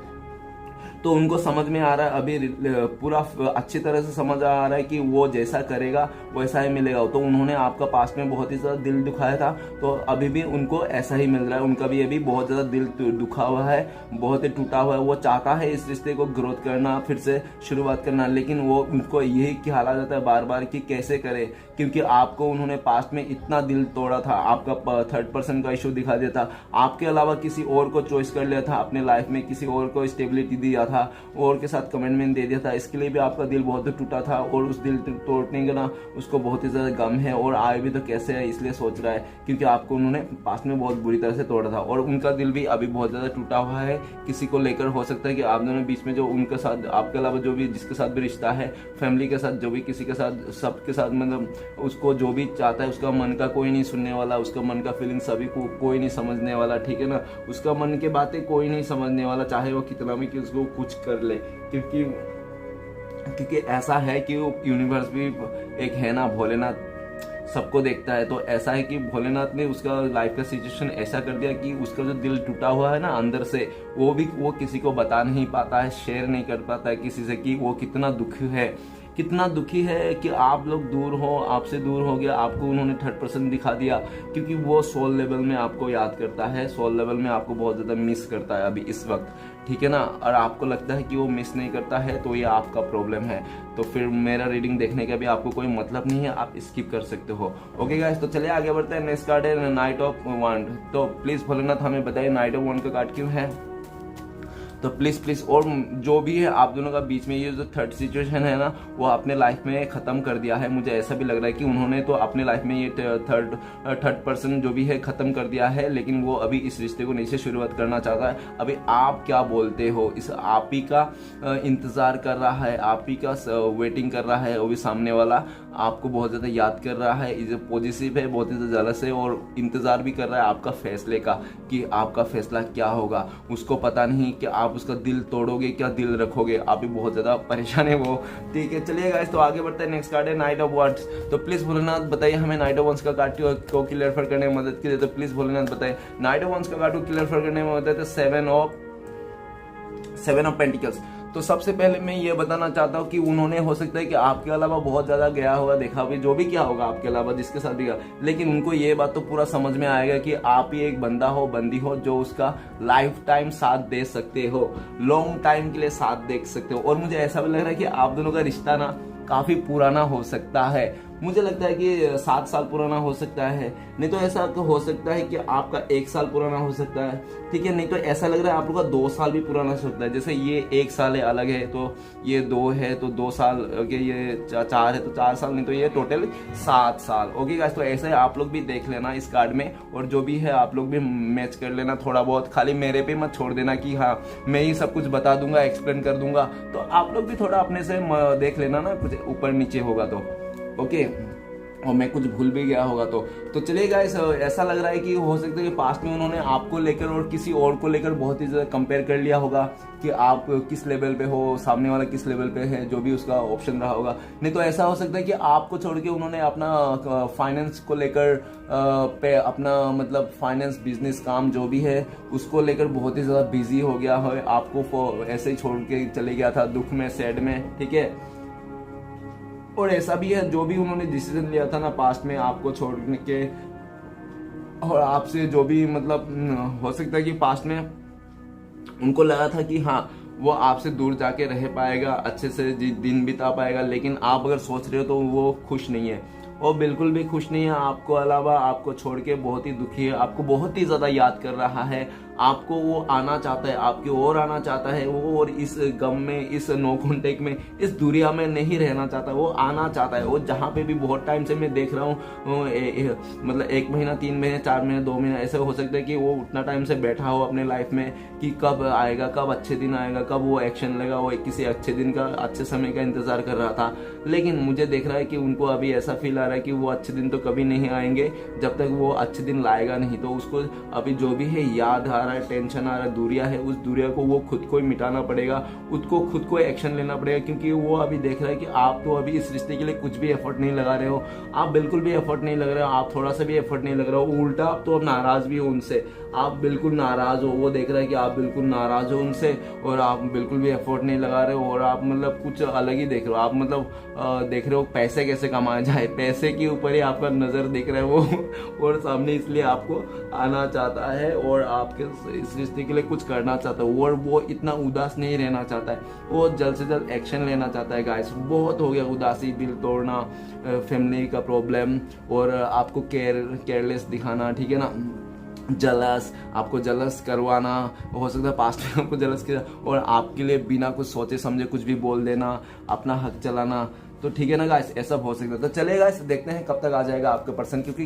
तो उनको समझ में आ रहा है, अभी पूरा अच्छी तरह से समझ आ रहा है कि वो जैसा करेगा वैसा ही मिलेगा। तो उन्होंने आपका पास्ट में बहुत ही ज़्यादा दिल दुखाया था, तो अभी भी उनको ऐसा ही मिल रहा है। उनका भी अभी बहुत ज़्यादा दिल दुखा हुआ है, बहुत ही टूटा हुआ है। वो चाहता है इस रिश्ते को ग्रोथ करना, फिर से शुरुआत करना, लेकिन वो उनको यही ख्याल आ जाता है बार बार कि कैसे करे, क्योंकि आपको उन्होंने पास्ट में इतना दिल तोड़ा था, आपका 3rd पर्सन का इशू दिखा दिया था, आपके अलावा किसी और को चॉइस कर लिया था अपने लाइफ में, किसी और को स्टेबिलिटी दिया था, और के साथ कमिटमेंट दे दिया था। इसके लिए भी आपका दिल बहुत टूटा था और उस दिल तोड़ने का ना उसको बहुत ही ज्यादा गम है, और आए भी तो कैसे है इसलिए सोच रहा है, क्योंकि आपको उन्होंने पास्ट में बहुत बुरी तरह से तोड़ा था और उनका दिल भी अभी बहुत ज्यादा टूटा हुआ है किसी को लेकर। हो सकता है कि आप दोनों बीच में जो उनके साथ, आपके अलावा जो भी जिसके साथ भी रिश्ता है, फैमिली के साथ, जो भी किसी के साथ, सबके साथ, मतलब उसको जो भी चाहता है उसका मन का कोई नहीं सुनने वाला, उसका मन का फीलिंग सभी को कोई नहीं समझने वाला, ठीक है ना। उसका मन की बातें कोई नहीं समझने वाला, चाहे वो कितना भी कि उसको कुछ कर ले, क्योंकि ऐसा है कि यूनिवर्स भी एक है ना, भोलेनाथ सबको देखता है। तो ऐसा है कि भोलेनाथ ने उसका लाइफ का सिचुएशन ऐसा कर दिया कि उसका जो दिल टूटा हुआ है ना अंदर से, वो किसी को बता नहीं पाता है, शेयर नहीं कर पाता है किसी से कि वो कितना दुखी है, कितना दुखी है कि आप लोग दूर हो, आपसे दूर हो गया, आपको उन्होंने 3rd पर्सन दिखा दिया, क्योंकि वो सोल लेवल में आपको याद करता है, सोल लेवल में आपको बहुत ज़्यादा मिस करता है अभी इस वक्त, ठीक है ना। और आपको लगता है कि वो मिस नहीं करता है तो ये आपका प्रॉब्लम है। तो फिर मेरा रीडिंग देखने का भी आपको कोई मतलब नहीं है, आप स्किप कर सकते हो। ओके गाइस, तो चलिए आगे बढ़ते हैं। नेक्स्ट कार्ड है नाइट ऑफ वांड। तो प्लीज़ भोलेनाथ हमें बताइए नाइट ऑफ वांड का कार्ड क्यों है। तो प्लीज और जो भी है आप दोनों का बीच में ये जो 3rd सिचुएशन है ना, वो अपने लाइफ में खत्म कर दिया है। मुझे ऐसा भी लग रहा है कि उन्होंने तो अपने लाइफ में ये 3rd पर्सन जो भी है खत्म कर दिया है, लेकिन वो अभी इस रिश्ते को नहीं से शुरुआत करना चाहता है। अभी आप क्या बोलते हो, इस आप ही का इंतजार कर रहा है, आप ही का वेटिंग कर रहा है, वो भी सामने वाला आपको बहुत ज्यादा याद कर रहा है, इज पॉजिटिव है, बहुत ही ज्यादा जेलस है और इंतजार भी कर रहा है आपका फैसले का कि आपका फैसला क्या होगा। उसको पता नहीं कि आप उसका दिल तोड़ोगे क्या दिल रखोगे, आप भी बहुत ज्यादा परेशान है वो, ठीक है। चलिए गाइस, तो आगे बढ़ते हैं। नेक्स्ट कार्ड है नाइट ऑफ वांड्स। तो प्लीज भोलेनाथ बताइए हमें नाइट ऑफ वांड्स का कार्ड को क्लियर करने में मदद कीजिए। तो प्लीज भोलेनाथ बताइए नाइट ऑफ वांड्स का कार्ड को क्लियर करने में मदद है 7 ऑफ पेंटिकल्स। तो सबसे पहले मैं ये बताना चाहता हूँ कि उन्होंने हो सकता है कि आपके अलावा बहुत ज्यादा गया होगा, देखा भी, जो भी क्या होगा आपके अलावा जिसके साथ भी गया, लेकिन उनको ये बात तो पूरा समझ में आएगा कि आप ही एक बंदा हो, बंदी हो जो उसका लाइफ टाइम साथ दे सकते हो, लॉन्ग टाइम के लिए साथ दे सकते हो। और मुझे ऐसा भी लग रहा है कि आप दोनों का रिश्ता ना काफी पुराना हो सकता है। मुझे लगता है कि 7 साल पुराना हो सकता है, नहीं तो ऐसा हो सकता है कि आपका 1 साल पुराना हो सकता है, ठीक है। नहीं तो ऐसा लग रहा है आप लोग का 2 साल भी पुराना हो सकता है। जैसे ये 1 साल है अलग है, तो ये 2 है तो 2 साल, ओके, ये 4 है तो 4 साल, नहीं तो ये टोटल 7 साल। ओके गाइस, तो ऐसे आप लोग भी देख लेना इस कार्ड में, और जो भी है आप लोग भी मैच कर लेना थोड़ा बहुत, खाली मेरे पे मत छोड़ देना कि हाँ मैं ही सब कुछ बता दूंगा, एक्सप्लेन कर दूंगा। तो आप लोग भी थोड़ा अपने से देख लेना ना, कुछ ऊपर नीचे होगा तो ओके, और मैं कुछ भूल भी गया होगा तो चलिए गाइस, ऐसा लग रहा है कि हो सकता है कि पास्ट में उन्होंने आपको लेकर और किसी और को लेकर बहुत ही ज्यादा कंपेयर कर लिया होगा कि आप किस लेवल पे हो, सामने वाला किस लेवल पे है, जो भी उसका ऑप्शन रहा होगा। नहीं तो ऐसा हो सकता है कि आपको छोड़ के उन्होंने अपना फाइनेंस को लेकर पे अपना मतलब फाइनेंस बिजनेस काम जो भी है उसको लेकर बहुत ही ज्यादा बिजी हो गया है, आपको ऐसे ही छोड़ के चले गया था दुख में, सैड में, ठीक है। और ऐसा भी है जो भी उन्होंने डिसीजन लिया था ना पास्ट में आपको छोड़ने के, और आपसे जो भी मतलब हो सकता है कि पास्ट में उनको लगा था कि हाँ वो आपसे दूर जाके रह पाएगा, अच्छे से दिन बिता पाएगा, लेकिन आप अगर सोच रहे हो तो वो खुश नहीं है, वो बिल्कुल भी खुश नहीं है। आपको अलावा आपको छोड़ के बहुत ही दुखी है, आपको बहुत ही ज्यादा याद कर रहा है, आपको वो आना चाहता है, आपकी ओर आना चाहता है वो, और इस गम में, इस नो कॉन्टेक्ट में, इस दुनिया में नहीं रहना चाहता, वो आना चाहता है। वो जहाँ पे भी बहुत टाइम से मैं देख रहा हूँ, मतलब 1 महीना, 3 महीने, 4 महीने, 2 महीने, ऐसे हो सकता है कि वो उतना टाइम से बैठा हो अपने लाइफ में कि कब आएगा, कब अच्छे दिन आएगा, कब वो एक्शन लेगा, वो किसी अच्छे दिन का, अच्छे समय का इंतजार कर रहा था। लेकिन मुझे देख रहा है कि उनको अभी ऐसा फील आ रहा है कि वो अच्छे दिन तो कभी नहीं आएंगे जब तक वो अच्छे दिन लाएगा नहीं। तो उसको अभी जो भी है याद आ रहा है, टेंशन आ रहा है, दूरियां है, उस दूरिया को वो खुद को ही मिटाना पड़ेगा, उसको खुद को एक्शन लेना पड़ेगा, क्योंकि वो अभी देख रहा है कि आप तो अभी इस रिश्ते के लिए कुछ भी एफर्ट नहीं लगा रहे हो, आप बिल्कुल भी एफर्ट नहीं लग रहे हो, आप थोड़ा सा भी एफर्ट नहीं लग रहे हो, उल्टा आप तो अब नाराज भी हो उनसे, आप बिल्कुल नाराज हो, वो देख रहा है कि आप बिल्कुल नाराज हो उनसे और आप बिल्कुल भी एफर्ट नहीं लगा रहे हो और आप मतलब कुछ अलग ही देख रहे हो, आप मतलब देख रहे हो पैसे कैसे कमाए जाए, पैसे के ऊपर ही आपका नजर देख रहा है वो और सामने, इसलिए आपको आना चाहता है और आपके इस रिश्ते के लिए कुछ करना चाहता है और वो इतना उदास नहीं रहना चाहता है, वो जल्द से जल्द एक्शन लेना चाहता है। गाइस बहुत हो गया उदासी, दिल तोड़ना, फैमिली का प्रॉब्लम और आपको केयरलेस दिखाना, ठीक है ना, जलस, आपको जलस करवाना, हो सकता है पास्ट में आपको जलस किया और आपके लिए बिना कुछ सोचे समझे कुछ भी बोल देना, अपना हक चलाना, तो ठीक है ना गाइस, ऐसा हो सकता है। तो चलिए गाइस देखते हैं कब तक आ जाएगा आपका पर्सन, क्योंकि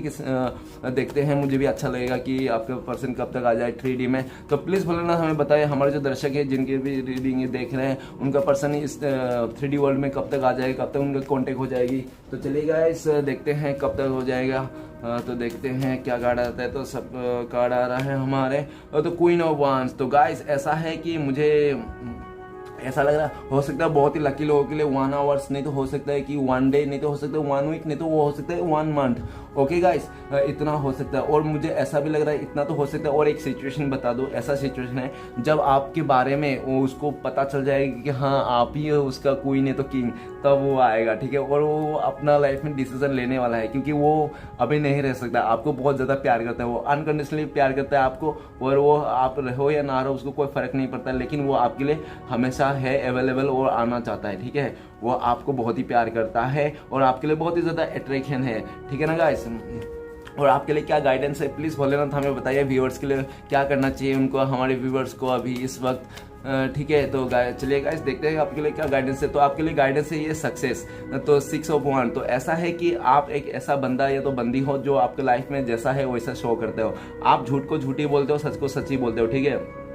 देखते हैं, मुझे भी अच्छा लगेगा कि आपका पर्सन कब तक आ जाए 3D में। तो प्लीज़ भोलेनाथ हमें बताइए, हमारे जो दर्शक है जिनके भी रीडिंग देख रहे हैं, उनका पर्सन इस 3D वर्ल्ड में कब तक आ जाएगा, कब तक उनका कॉन्टेक्ट हो जाएगी। तो चलिए गाइस देखते हैं कब तक हो जाएगा। तो देखते हैं क्या कार्ड आता है। तो सब कार्ड आ रहा है हमारे, तो क्वीन ऑफ वांड्स। तो गाइस ऐसा है कि मुझे ऐसा लग रहा है, हो सकता है बहुत ही लकी लोगों के लिए 1 आवर्स, नहीं तो हो सकता है कि 1 डे, नहीं तो हो सकता है 1 वीक, नहीं तो वो हो सकता है 1 मंथ। ओके गाइस, इतना हो सकता है। और मुझे ऐसा भी लग रहा है इतना तो हो सकता है। और एक सिचुएशन बता दो, ऐसा सिचुएशन है जब आपके बारे में वो उसको पता चल जाएगा कि हाँ आप ही उसका क्वीन है तो किंग, तब वो आएगा, ठीक है। और वो अपना लाइफ में डिसीजन लेने वाला है, क्योंकि वो अभी नहीं रह सकता, आपको बहुत ज़्यादा प्यार करता है, वो अनकंडीशनली प्यार करता है आपको, और वो आप रहो या ना रहो उसको कोई फर्क नहीं पड़ता, लेकिन वो आपके लिए हमेशा है अवेलेबल और आना चाहता है, ठीक है। वो आपको बहुत ही प्यार करता है और आपके लिए बहुत ही ज़्यादा अट्रैक्शन है, ठीक है ना गाइस। और आपके लिए क्या गाइडेंस है, प्लीज़ भोलेनाथ हमें बताइए। व्यूअर्स के लिए क्या करना चाहिए उनको, हमारे व्यूअर्स को अभी इस वक्त, ठीक है। तो चलिए गाइस देखते हैं आपके लिए क्या गाइडेंस है। तो आपके लिए गाइडेंस है ये सक्सेस। तो 6 ऑफ वांड, तो ऐसा है कि आप एक ऐसा बंदा या तो बंदी हो जो आपके लाइफ में जैसा है वैसा शो करते हो। आप झूठ को झूठी बोलते हो, सच को सच्ची बोलते हो, ठीक है।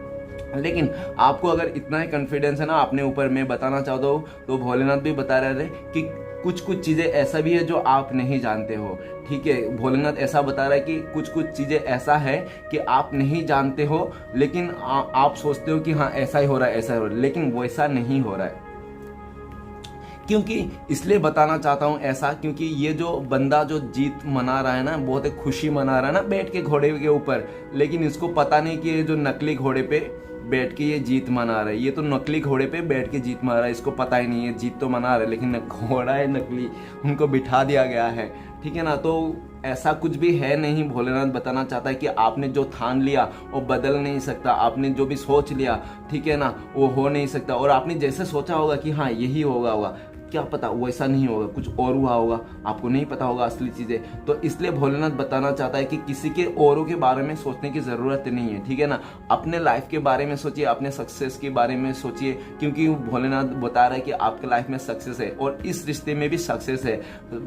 लेकिन आपको अगर इतना ही कॉन्फिडेंस है ना अपने ऊपर, मैं बताना चाहता हूँ, तो भोलेनाथ भी बता रहे थे कि कुछ चीज़ें ऐसा भी है जो आप नहीं जानते हो, ठीक है। भोलेनाथ ऐसा बता रहा है कि कुछ चीज़ें ऐसा है कि आप नहीं जानते हो, लेकिन आप सोचते हो कि हाँ ऐसा ही हो रहा है, ऐसा हो रहा है, लेकिन वैसा नहीं हो रहा है। क्योंकि इसलिए बताना चाहता हूँ ऐसा, क्योंकि ये जो बंदा जो जीत मना रहा है ना, बहुत एक खुशी मना रहा है ना बैठ के घोड़े के ऊपर, लेकिन इसको पता नहीं कि ये जो नकली घोड़े पे बैठ के ये जीत मना रहा है, ये तो नकली घोड़े पे बैठ के जीत मना रहा है, इसको पता ही नहीं है जीत तो मना रहा है, लेकिन घोड़ा है नकली, उनको बिठा दिया गया है, ठीक है ना। तो ऐसा कुछ भी है नहीं। भोलेनाथ बताना चाहता है कि आपने जो ठान लिया वो बदल नहीं सकता, आपने जो भी सोच लिया, ठीक है ना, वो हो नहीं सकता। और आपने जैसे सोचा होगा कि हाँ यही होगा, क्या पता वैसा नहीं होगा, कुछ और हुआ होगा, आपको नहीं पता होगा असली चीजें। तो इसलिए भोलेनाथ बताना चाहता है कि किसी के औरों के बारे में सोचने की जरूरत नहीं है, ठीक है ना। अपने लाइफ के बारे में सोचिए, अपने सक्सेस के बारे में सोचिए, क्योंकि भोलेनाथ बता रहा है कि आपके लाइफ में सक्सेस है और इस रिश्ते में भी सक्सेस है।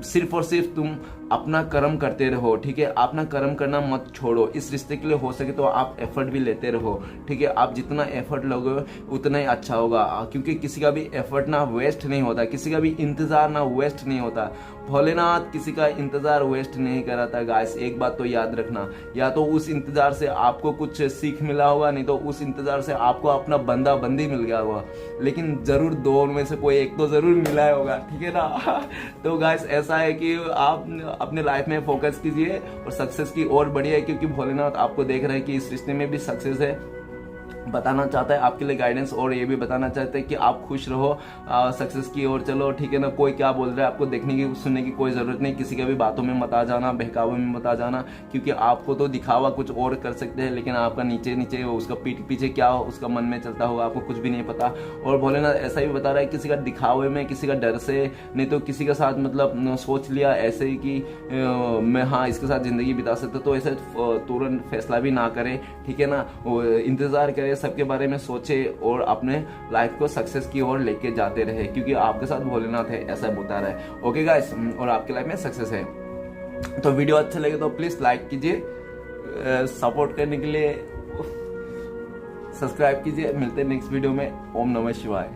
सिर्फ और सिर्फ तुम अपना कर्म करते रहो, ठीक है। अपना कर्म करना मत छोड़ो, इस रिश्ते के लिए हो सके तो आप एफर्ट भी लेते रहो, ठीक है। आप जितना एफर्ट लोगे उतना ही अच्छा होगा, क्योंकि किसी का भी एफर्ट ना वेस्ट नहीं होता, किसी का भी इंतजार ना वेस्ट नहीं होता। भोलेनाथ किसी का इंतजार वेस्ट नहीं कराता गाइस, एक बात तो याद रखना। या तो उस इंतजार से आपको कुछ सीख मिला होगा, नहीं तो उस इंतजार से आपको अपना बंदा बंदी मिल गया होगा, लेकिन जरूर दो में से कोई एक तो जरूर मिला होगा, ठीक है ना। तो गाइस ऐसा है कि आप अपने लाइफ में फोकस कीजिए और सक्सेस की ओर बढ़िए, क्योंकि भोलेनाथ आपको देख रहे हैं कि इस रिश्ते में भी सक्सेस है। बताना चाहता है आपके लिए गाइडेंस, और ये भी बताना चाहते हैं कि आप खुश रहो, सक्सेस की ओर चलो, ठीक है ना। कोई क्या बोल रहा है आपको देखने की सुनने की कोई जरूरत नहीं, किसी के भी बातों में मत आ जाना, बहकावे में मत आ जाना, क्योंकि आपको तो दिखावा कुछ और कर सकते हैं, लेकिन आपका नीचे नीचे उसका पीठ पीछे क्या हो उसका मन में चलता होगा आपको कुछ भी नहीं पता। और भोलेनाथ ऐसा भी बता रहा है किसी का दिखावे में, किसी का डर से, नहीं तो किसी के साथ मतलब सोच लिया ऐसे ही कि मैं हाँ इसके साथ जिंदगी बिता सकता, तो ऐसे तुरंत फैसला भी ना करें, ठीक है ना। इंतजार करें, सबके बारे में सोचे और अपने लाइफ को सक्सेस की ओर लेके जाते रहे, क्योंकि आपके साथ भोलेनाथ है, ऐसा बता रहा है। ओके गाइस, और आपके लाइफ में सक्सेस है। तो वीडियो अच्छा लगे तो प्लीज लाइक कीजिए, सपोर्ट करने के लिए सब्सक्राइब कीजिए। मिलते हैं नेक्स्ट वीडियो में। ओम नमः शिवाय।